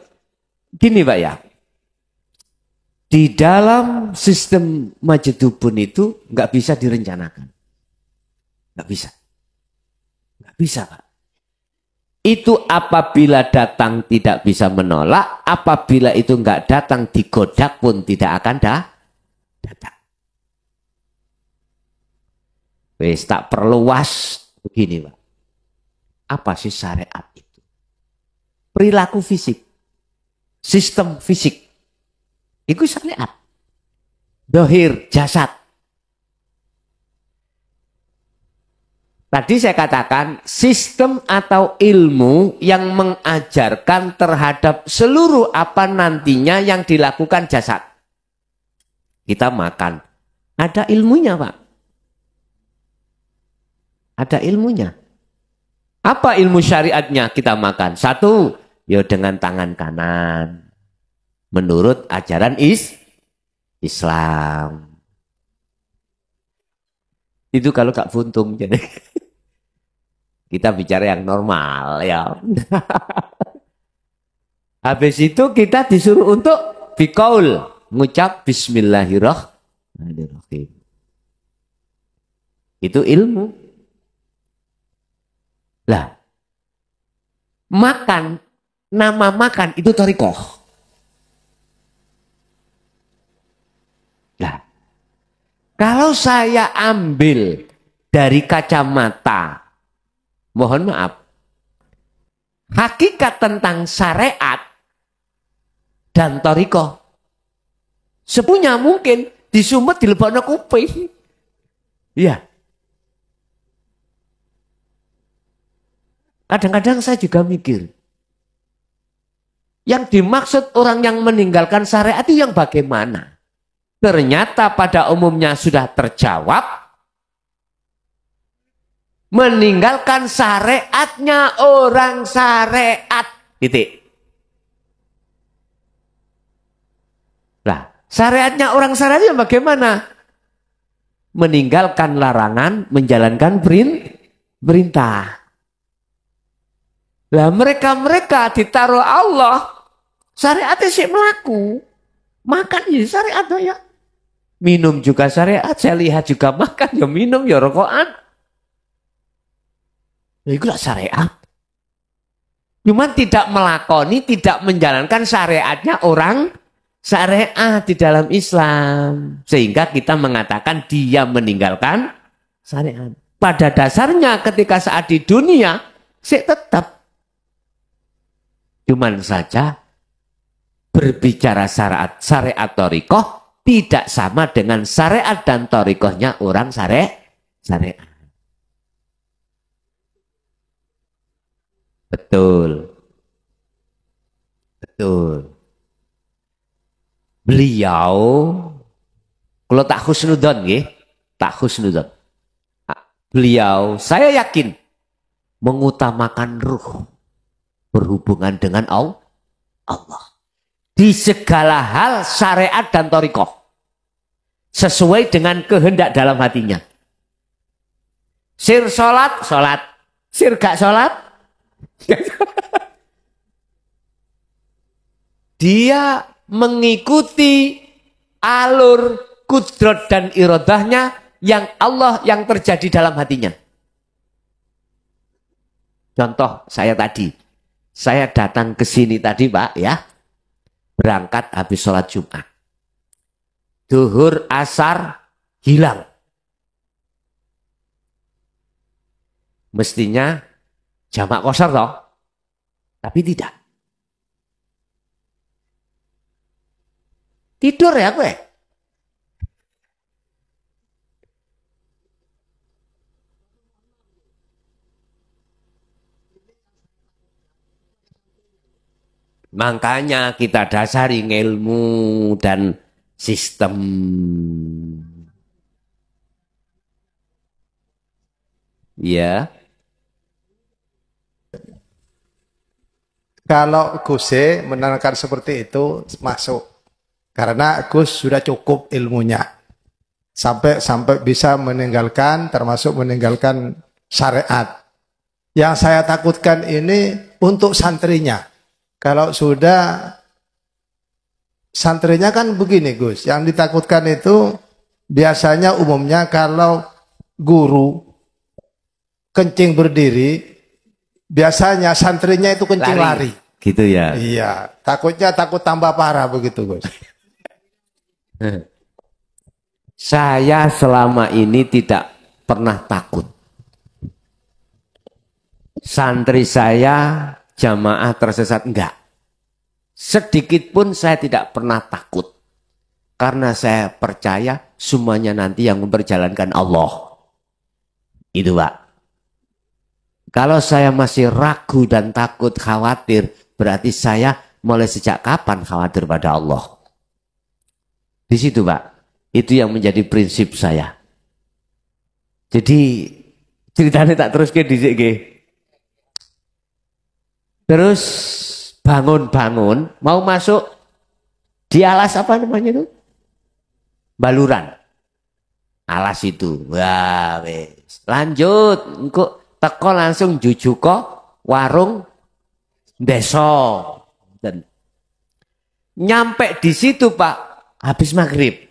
gini Pak ya. Di dalam sistem majidubun itu nggak bisa direncanakan. Nggak bisa. Nggak bisa Pak. Itu apabila datang tidak bisa menolak, apabila itu nggak datang digodak pun tidak akan datang. Wes tak perluas begini Pak. Apa sih syariat itu? Perilaku fisik. Sistem fisik. Itu syariat. Dohir, jasad. Tadi saya katakan sistem atau ilmu yang mengajarkan terhadap seluruh apa nantinya yang dilakukan jasad. Kita makan. Ada ilmunya Pak. Ada ilmunya. Apa ilmu syariatnya kita makan? Satu, ya dengan tangan kanan. Menurut ajaran Islam. Itu kalau Kak Buntung. Jadi kita bicara yang normal ya. Habis itu kita disuruh untuk bikaul. Ngucap bismillahirrahmanirrahim. Itu ilmu. Lah. Makan. Nama makan itu thariqah. Nah, kalau saya ambil dari kacamata, mohon maaf, hakikat tentang syariat dan thariqah, sepunya mungkin disumet dilebokno kuping. Iya. Kadang-kadang saya juga mikir, yang dimaksud orang yang meninggalkan syariat itu yang bagaimana? Ternyata pada umumnya sudah terjawab. Meninggalkan syariatnya orang syariat. Titik. Nah, syariatnya orang syariat yang bagaimana? Meninggalkan larangan, menjalankan perintah. Lah mereka ditaruh Allah. Syariatnya sih melaku. Makan ya syariat ya. Minum juga syariat, saya lihat juga makan, ya minum, ya rokokan. Ya itu syariat. Cuman tidak melakoni, tidak menjalankan syariatnya orang syariat di dalam Islam. Sehingga kita mengatakan dia meninggalkan syariat. Pada dasarnya ketika saat di dunia, sih tetap. Cuman saja berbicara syariat thariqah tidak sama dengan syariat dan thariqahnya orang syariat. Betul. Beliau kalau tak husnudzon nggih, tak husnudzon. Beliau saya yakin mengutamakan ruh berhubungan dengan Allah. Di segala hal syariat dan thariqah sesuai dengan kehendak dalam hatinya. Sir sholat, sir gak sholat. Dia mengikuti alur kudrat dan iradahnya yang Allah yang terjadi dalam hatinya. Contoh saya tadi, saya datang ke sini tadi Pak ya. Berangkat habis sholat Jumat. Duhur, asar, hilang. Mestinya jamak qashar toh. Tapi tidak. Tidur ya gue. Makanya kita dasari ilmu dan sistem. Ya. Kalau Gus menerangkan seperti itu masuk. Karena Gus sudah cukup ilmunya. Sampai bisa meninggalkan, termasuk meninggalkan syariat. Yang saya takutkan ini untuk santrinya. Kalau sudah santrinya kan begini Gus. Yang ditakutkan itu biasanya umumnya kalau guru kencing berdiri, biasanya santrinya itu kencing lari. Gitu ya. Iya, takut tambah parah begitu, Gus. Saya selama ini tidak pernah takut. Santri saya jamaah tersesat enggak. Sedikit pun saya tidak pernah takut. Karena saya percaya semuanya nanti yang memperjalankan Allah. Itu Pak. Kalau saya masih ragu dan takut, khawatir, berarti saya mulai sejak kapan khawatir pada Allah? Di situ Pak, itu yang menjadi prinsip saya. Jadi ceritanya tak terus ke dhisik nggih. Terus bangun-bangun mau masuk di alas apa namanya itu? Baluran. Alas itu. Wah, wes. Lanjut, engko teko langsung jujuk kok warung desa. Dan nyampe di situ Pak, habis maghrib.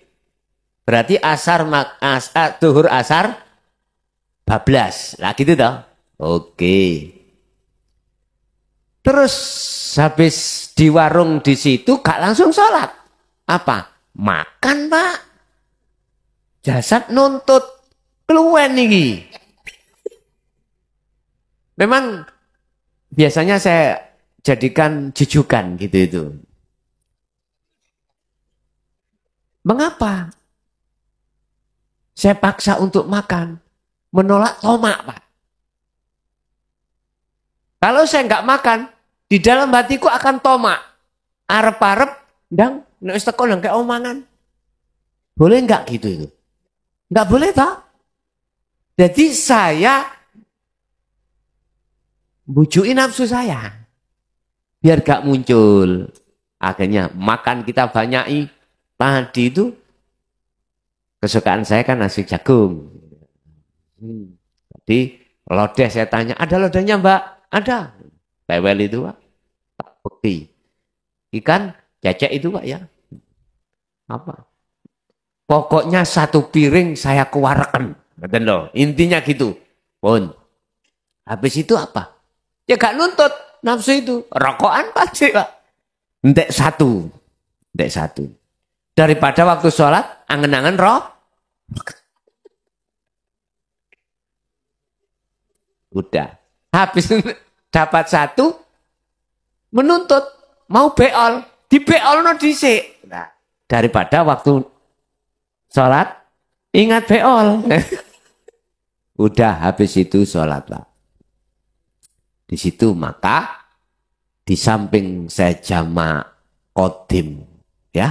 Berarti duhur asar bablas. Lah gitu toh. Oke. Terus habis di warung di situ gak langsung sholat. Apa? Makan Pak. Jasad nuntut keluwen nih. Memang biasanya saya jadikan jujukan gitu itu. Mengapa? Saya paksa untuk makan. Menolak tomak, Pak. Kalau saya nggak makan, di dalam hatiku akan tomak. Arep-arep, ndang, nek wis teko nang kayak omangan. Boleh nggak gitu itu? Nggak boleh, Pak. Jadi saya bujukin nafsu saya. Biar gak muncul. Akhirnya makan kita banyaki. Tadi itu kesukaan saya kan nasi jagung. Jadi lodeh saya tanya, ada lodehnya Mbak? Ada. Tewel itu Pak. Tak bukti. Ikan cecek itu Pak ya. Apa? Pokoknya satu piring saya keluarkan. Intinya gitu. Pun. Habis itu apa? Ya gak nuntut nafsu itu. Rokokan pasti Pak. Ndek satu. Daripada waktu sholat, angen-angen roh. Udah. Habis dapat satu, menuntut. Mau beol. Di beol no dhisik. Nah, daripada waktu sholat, ingat beol. Udah habis itu sholat Pak. Di situ maka di samping saya jamak qadim ya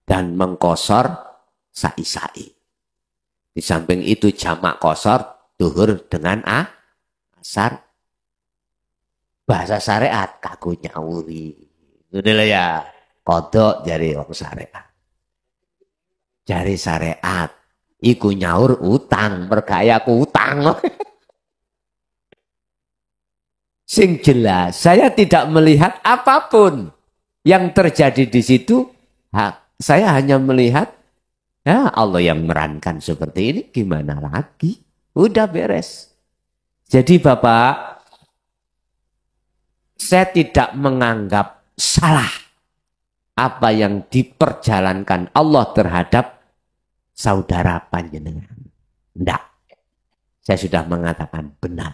dan mengkosor sa'i-sa'i. Di samping itu jamak kosor duhur dengan asar. Bahasa syariat kaku nyawuri. Udah ya kodok jari wong syariat. Jari syariat iku nyaur utang, berkaya ku utang. Sing jelas, saya tidak melihat apapun yang terjadi di situ. Saya hanya melihat, ya Allah yang merankan seperti ini, gimana lagi? Udah beres. Jadi Bapak, saya tidak menganggap salah apa yang diperjalankan Allah terhadap saudara panjenengan. Tidak. Saya sudah mengatakan benar.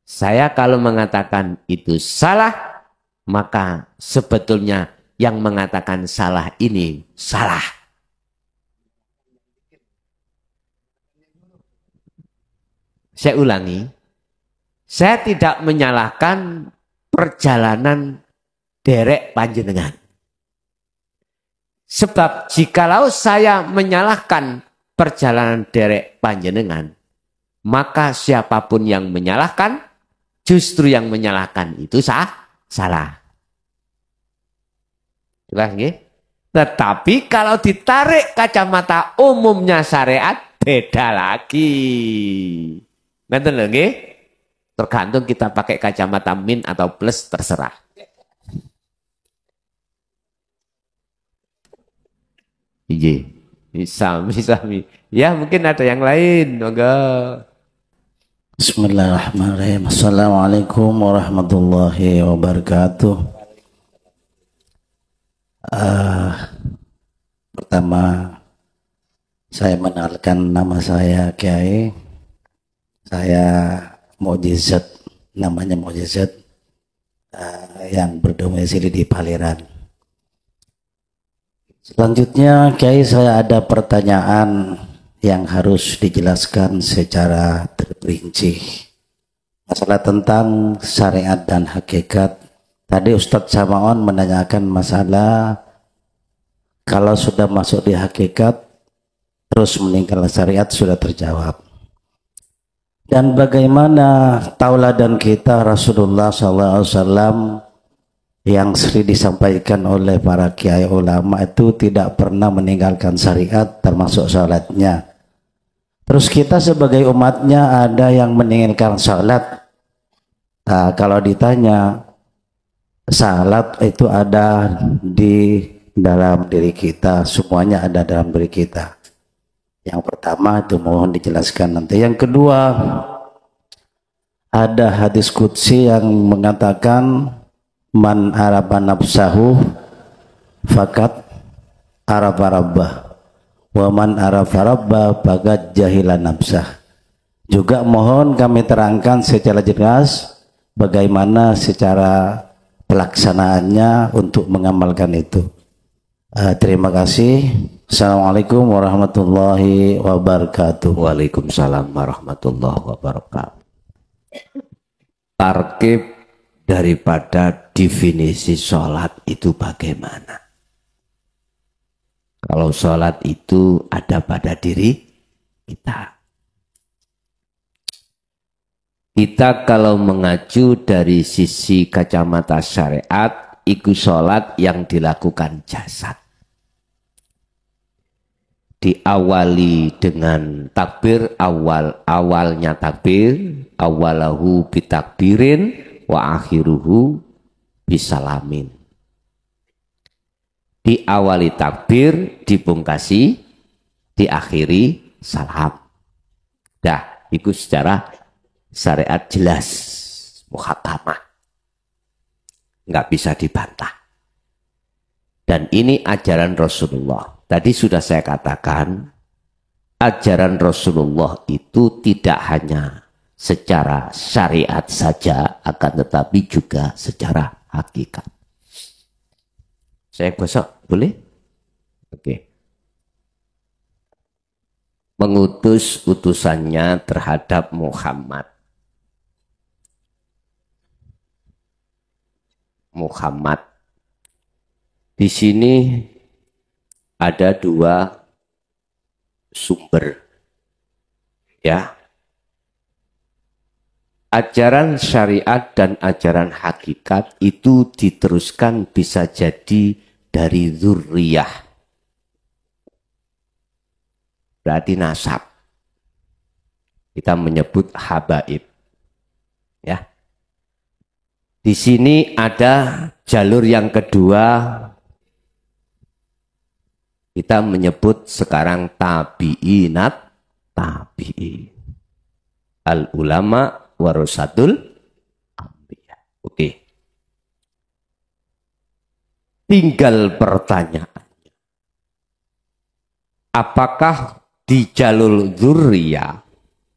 Saya kalau mengatakan itu salah, maka sebetulnya yang mengatakan salah ini salah. Saya ulangi, Saya tidak menyalahkan perjalanan derek panjenengan. Sebab jikalau saya menyalahkan perjalanan derek panjenengan, maka siapapun yang menyalahkan, justru yang menyalahkan itu salah. Jelas nggih? Tetapi kalau ditarik kacamata umumnya syariat, beda lagi. Ngerti lho nggih? Tergantung kita pakai kacamata min atau plus, terserah. Iya, sami. Ya mungkin ada yang lain, monggo. Bismillahirrahmanirrahim. Assalamualaikum warahmatullahi wabarakatuh. Pertama, saya mengenalkan nama saya Kiai. Saya Mukjizat, namanya Mukjizat, yang berdomisili di Paliran. Selanjutnya, Kiai, saya ada pertanyaan yang harus dijelaskan secara terperinci. Masalah tentang syariat dan hakikat. Tadi Ustadz Samaon menanyakan masalah kalau sudah masuk di hakikat terus meninggal syariat, sudah terjawab. Dan bagaimana tauladan kita Rasulullah SAW yang sering disampaikan oleh para kiai ulama itu tidak pernah meninggalkan syariat termasuk sholatnya. Terus kita sebagai umatnya ada yang meninggalkan sholat. Nah, kalau ditanya, salat itu ada di dalam diri kita, semuanya ada dalam diri kita. Yang pertama itu mohon dijelaskan nanti. Yang kedua, ada hadis qudsi yang mengatakan man arafa nafsahu fakat arafa rabbah wa man arafa rabbah fakat jahila nafsah. Juga mohon kami terangkan secara jelas bagaimana secara pelaksanaannya untuk mengamalkan itu. Terima kasih. Assalamualaikum warahmatullahi wabarakatuh. Waalaikumsalam warahmatullahi wabarakatuh. Tarkib daripada definisi sholat itu bagaimana? Kalau sholat itu ada pada diri kita. Kita kalau mengacu dari sisi kacamata syariat, itu sholat yang dilakukan jasad. Diawali dengan takbir, awalnya takbir, awalahu bitakbirin, wa akhiruhu bisalamin. Diawali takbir, dipungkasi, diakhiri salam. Dah, itu secara syariat jelas, muhakamah, nggak bisa dibantah. Dan ini ajaran Rasulullah. Tadi sudah saya katakan, ajaran Rasulullah itu tidak hanya secara syariat saja, akan tetapi juga secara hakikat. Saya gosok, boleh? Oke. Mengutus utusannya terhadap Muhammad. Di sini ada dua sumber, ya. Ajaran syariat dan ajaran hakikat itu diteruskan bisa jadi dari dzurriyah, berarti nasab. Kita menyebut habaib, ya. Di sini ada jalur yang kedua, kita menyebut sekarang tabi'inat tabi'in. Al-ulama warasatul anbiya. Oke. Tinggal pertanyaannya. Apakah di jalur dzurriyah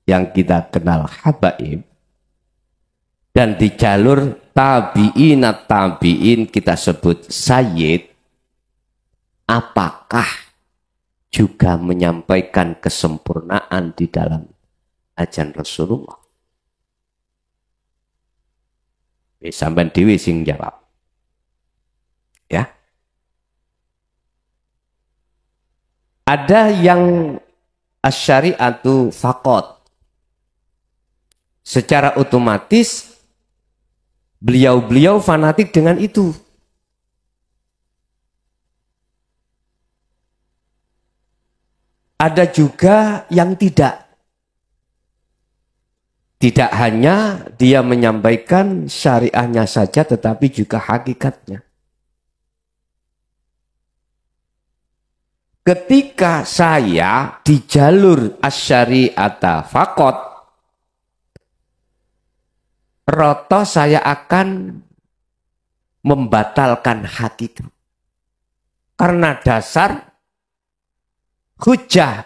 yang kita kenal habaib dan di jalur tabi'inat tabi'in kita sebut sayyid, apakah juga menyampaikan kesempurnaan di dalam ajaran Rasulullah? Sampeyan dhewe sing jawab. Ya. Ada yang asyariatu faqat. Secara otomatis beliau-beliau fanatik dengan itu. Ada juga yang tidak. Tidak hanya dia menyampaikan syariahnya saja tetapi juga hakikatnya. Ketika saya di jalur asyariata faqat, roto saya akan membatalkan hakikat. Karena dasar hujah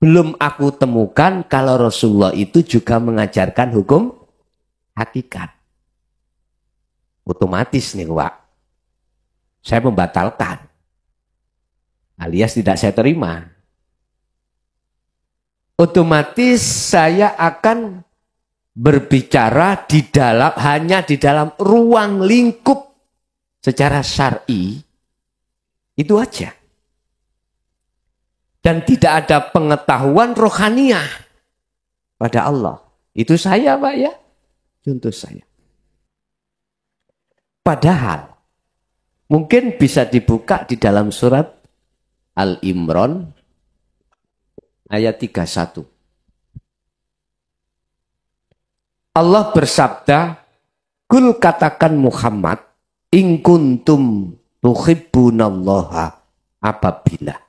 belum aku temukan kalau Rasulullah itu juga mengajarkan hukum hakikat. Otomatis nih Pak, saya membatalkan. Alias tidak saya terima. Otomatis saya akan berbicara hanya di dalam ruang lingkup secara syar'i. Itu aja. Dan tidak ada pengetahuan rohaniah pada Allah. Itu saya Pak ya. Contoh saya. Padahal mungkin bisa dibuka di dalam surat Al-Imran ayat 31. Allah bersabda, "Kul katakan Muhammad, in kuntum tuhibbunallaha," apabila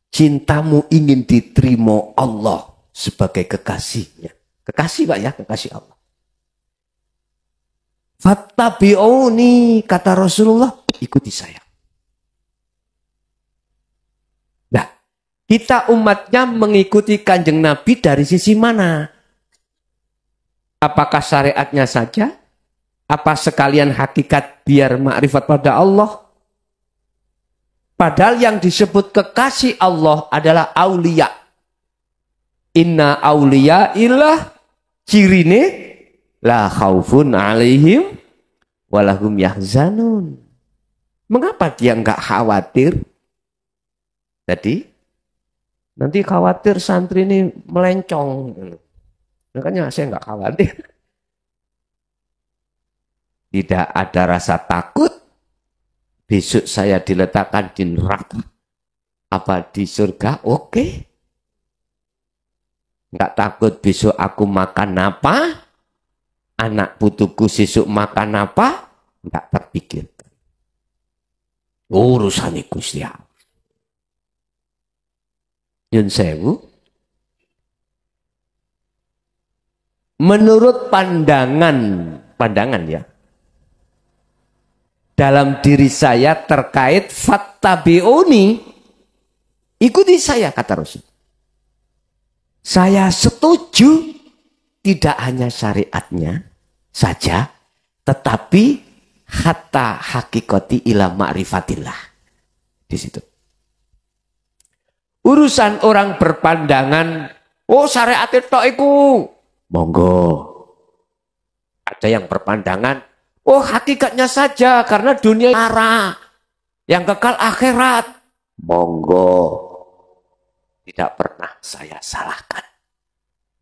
cintamu ingin diterima Allah sebagai kekasihnya. Kekasih Pak ya, kekasih Allah. Fattabi'uni, kata Rasulullah, ikuti saya. Nah, kita umatnya mengikuti Kanjeng Nabi dari sisi mana? Apakah syariatnya saja? Apa sekalian hakikat biar makrifat pada Allah? Padahal yang disebut kekasih Allah adalah aulia. Inna aulia ilah cirine la khaufun alaihim walahum yahzanun. Mengapa dia enggak khawatir? Jadi nanti khawatir santri ini melencong. Makanya saya enggak khawatir. Tidak ada rasa takut. Besok saya diletakkan di neraka. Apa di surga? Oke. Enggak takut besok aku makan apa? Anak putuku besok makan apa? Enggak terpikir. Urusan Gusti Allah. Yun sewu. Menurut pandangan ya. Dalam diri saya terkait fattabi'uni, ikuti saya, kata Rasul. Saya setuju tidak hanya syariatnya saja, tetapi hatta hakikati ila ma'rifatillah. Di situ. Urusan orang berpandangan, oh syariat itu iku, monggo. Ada yang berpandangan, oh hakikatnya saja karena dunia marah. Yang kekal akhirat. Monggo. Tidak pernah saya salahkan.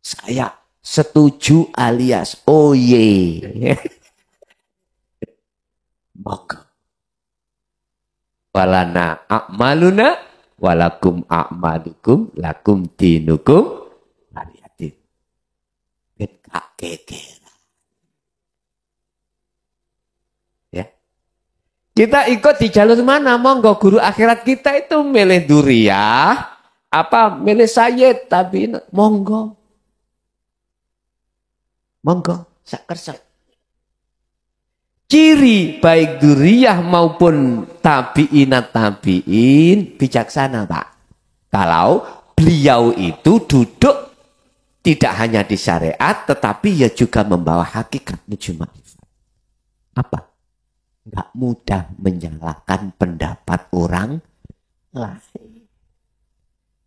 Saya setuju alias oh ye. Monggo. Walana a'maluna walakum a'malukum lakum dinukum waliyatin. Kita keker. Kita ikut di jalur mana? Monggo guru akhirat kita itu milih duriah, apa milih sayyid, tapi monggo. Monggo, sakersa. Ciri baik duriah maupun tabi'in bijaksana Pak. Kalau beliau itu duduk tidak hanya di syariat, tetapi ya juga membawa hakikat nujum ma'rifat. Apa? Enggak mudah menyalahkan pendapat orang lain.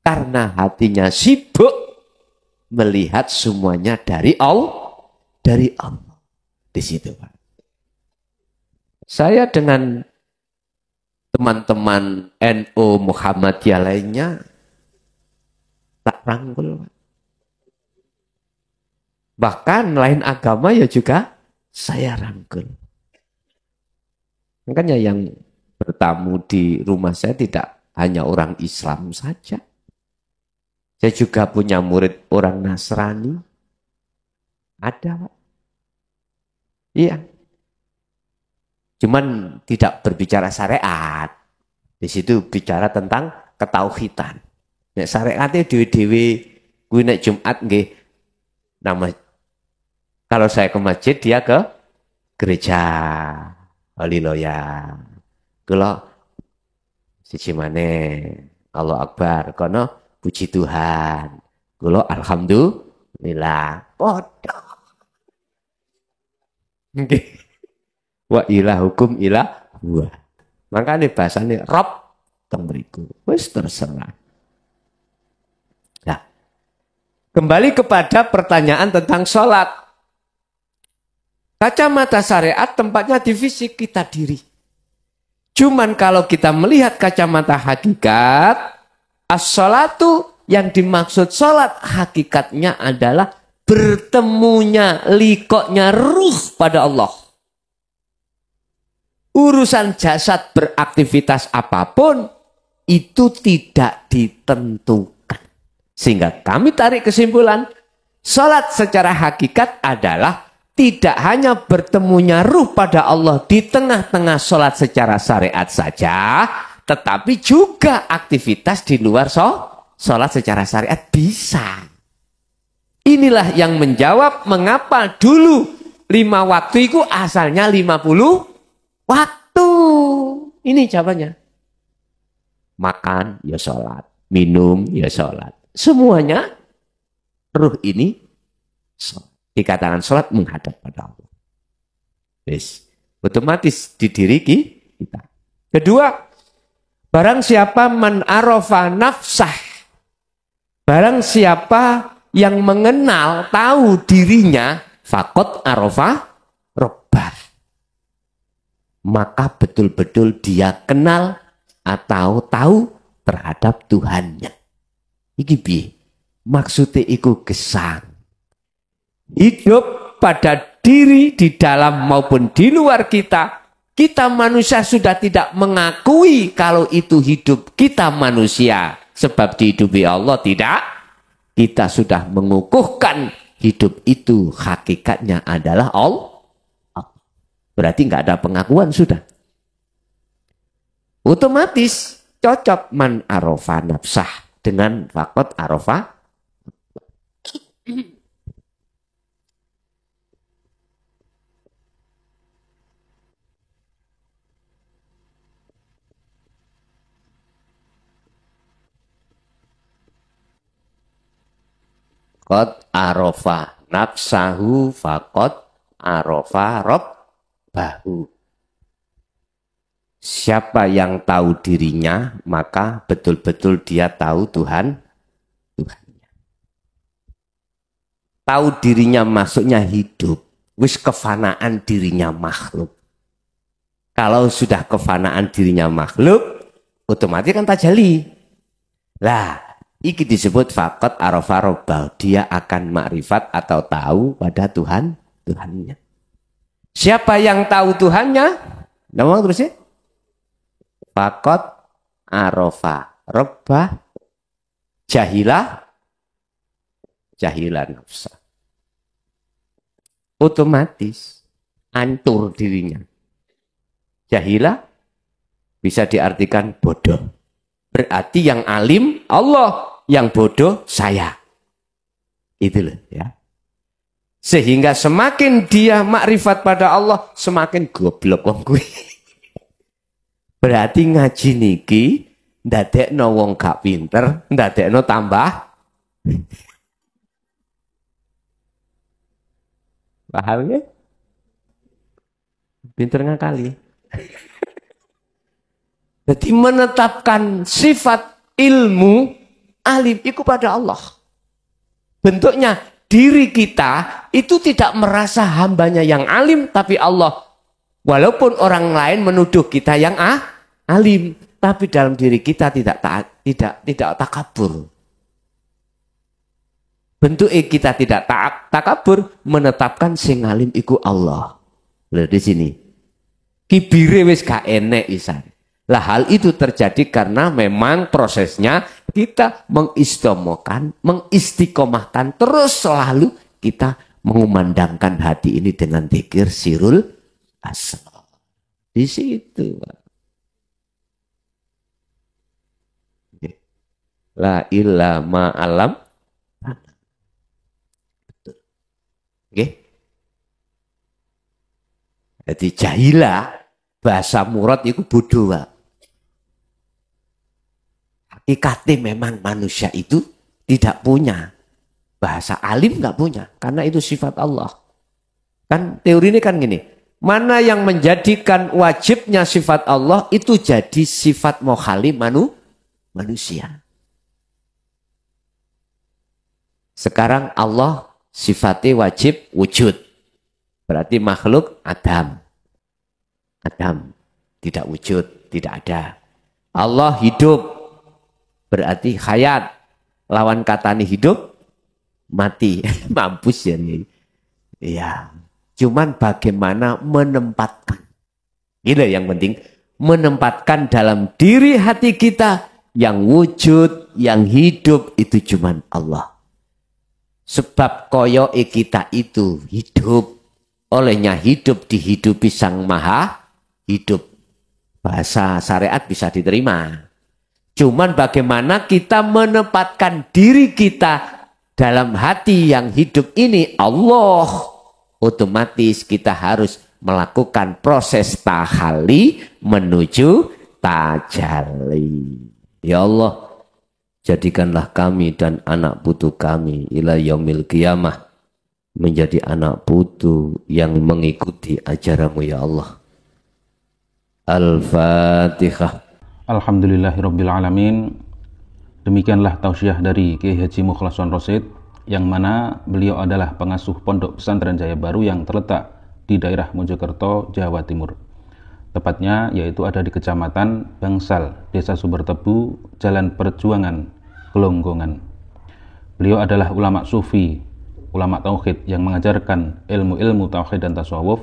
Karena hatinya sibuk melihat semuanya dari Allah. Dari Allah. Di situ, Pak. Saya dengan teman-teman NU Muhammadiyah lainnya tak rangkul, Pak. Bahkan lain agama ya juga saya rangkul. Makanya yang bertamu di rumah saya tidak hanya orang Islam saja. Saya juga punya murid orang Nasrani. Ada, Pak. Iya. Cuman tidak berbicara syariat. Di situ bicara tentang ketauhidan. Nek syariatnya dewe-dewe kuwi nek Jumat nggih nama kalau saya ke masjid dia ke gereja. Haleluya. Kula siji maneh Allah Akbar kono puji Tuhan. Kula alhamdulillah. Padha. Nggih. Wa ilahukum ilah wa. Makanya bahasanya Rob teng mriku. Wis terserah. Nah, kembali kepada pertanyaan tentang sholat. Kacamata syariat tempatnya di fisik kita diri. Cuman kalau kita melihat kacamata hakikat, as-sholatu yang dimaksud sholat hakikatnya adalah bertemunya, likoknya ruh pada Allah. Urusan jasad beraktivitas apapun itu tidak ditentukan. Sehingga kami tarik kesimpulan, sholat secara hakikat adalah tidak hanya bertemunya ruh pada Allah di tengah-tengah sholat secara syariat saja, tetapi juga aktivitas di luar sholat secara syariat bisa. Inilah yang menjawab mengapa dulu 5 waktu itu asalnya 50 waktu. Ini jawabannya. Makan, ya sholat. Minum, ya sholat. Semuanya, ruh ini sholat. Dikatakan sholat menghadap pada Allah. Yes. Otomatis di diri kita. Kedua, barang siapa man arafa nafsah. Barang siapa yang mengenal, tahu dirinya, faqad arafa rabbah. Maka betul-betul dia kenal atau tahu terhadap Tuhannya. Iki piye? Maksudnya iku gesang. Hidup pada diri di dalam maupun di luar kita. Kita manusia sudah tidak mengakui kalau itu hidup kita manusia. Sebab dihidupi Allah tidak. Kita sudah mengukuhkan hidup itu hakikatnya adalah Allah. Berarti nggak ada pengakuan sudah. Otomatis cocok man arofa nafsah dengan faqad arofa. Qad arofa nafsahu faqad arofa rabbahu. Siapa yang tahu dirinya, maka betul-betul dia tahu Tuhannya. Tahu dirinya maksudnya hidup. Wis kefanaan dirinya makhluk. Kalau sudah kefanaan dirinya makhluk, otomatis kan tajali. Lah, iki disebut faqad arafa rabbahu. Dia akan makrifat atau tahu pada Tuhannya. Siapa yang tahu Tuhannya? Nama terusnya? Faqad arafa rabbah jahilah nafsa. Otomatis hancur dirinya. Jahilah bisa diartikan bodoh. Berarti yang alim Allah, yang bodoh saya. Itu loh ya. Sehingga semakin dia makrifat pada Allah, semakin goblok wong kuwi. Berarti ngaji niki ndadekno wong gak pinter, ndadekno tambah. Paham ya? Pinter ngakali. Jadi menetapkan sifat ilmu alim itu pada Allah. Bentuknya diri kita itu tidak merasa hambanya yang alim, tapi Allah, walaupun orang lain menuduh kita yang alim, tapi dalam diri kita tidak takabur. Bentuk kita tidak takabur, menetapkan sing alim iku Allah. Loh di sini. Kibire wis gak enek isan. Lah hal itu terjadi karena memang prosesnya kita mengistiqomahkan terus selalu kita mengumandangkan hati ini dengan dzikir sirul asrar. Di situ. La ilaha ma'alam. Betul. Oke. Jadi jahilah bahasa murad itu bodoh. Hakikatnya memang manusia itu tidak punya. Bahasa alim nggak punya. Karena itu sifat Allah. Kan teori ini kan gini. Mana yang menjadikan wajibnya sifat Allah itu jadi sifat mokhali manusia. Sekarang Allah sifatnya wajib wujud. Berarti makhluk Adam. Adam tidak wujud, tidak ada. Allah hidup. Berarti hayat. Lawan katanya hidup, mati. Mampus ya. Iya. Cuman bagaimana menempatkan. Ini yang penting. Menempatkan dalam diri hati kita. Yang wujud, yang hidup itu cuman Allah. Sebab koyoke kita itu hidup. Olehnya hidup dihidupi Sang Maha Hidup. Bahasa syariat bisa diterima. Cuman bagaimana kita menempatkan diri kita dalam hati yang hidup ini Allah. Otomatis kita harus melakukan proses tahalli menuju tajalli. Ya Allah, jadikanlah kami dan anak putu kami ila yaumil qiyamah menjadi anak putu yang mengikuti ajaranmu ya Allah. Al-Fatihah. Alhamdulillahirrabbilalamin. Demikianlah tausiah dari Kiai Haji Mukhlason Rosyid, yang mana beliau adalah pengasuh Pondok Pesantren Jaya Baru yang terletak di daerah Mojokerto, Jawa Timur. Tepatnya yaitu ada di Kecamatan Bangsal, Desa Sumbertebu, Jalan Perjuangan, Gelonggongan. Beliau adalah ulama sufi, ulama tauhid yang mengajarkan ilmu-ilmu tauhid dan tasawuf,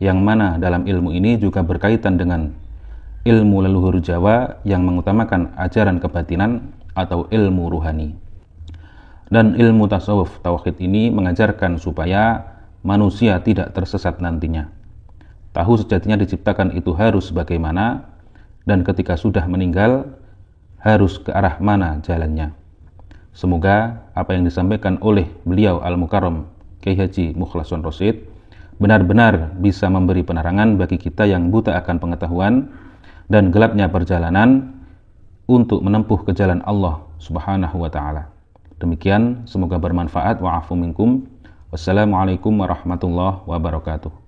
yang mana dalam ilmu ini juga berkaitan dengan ilmu leluhur Jawa yang mengutamakan ajaran kebatinan atau ilmu ruhani. Dan ilmu tasawuf tauhid ini mengajarkan supaya manusia tidak tersesat nantinya. Tahu sejatinya diciptakan itu harus bagaimana, dan ketika sudah meninggal harus ke arah mana jalannya. Semoga apa yang disampaikan oleh beliau Al-Mukarram Kiai Haji Mukhlason Rosyid benar-benar bisa memberi penerangan bagi kita yang buta akan pengetahuan dan gelapnya perjalanan untuk menempuh ke jalan Allah Subhanahu wa taala. Demikian, semoga bermanfaat. Wa'afu minkum. Wassalamualaikum warahmatullahi wabarakatuh.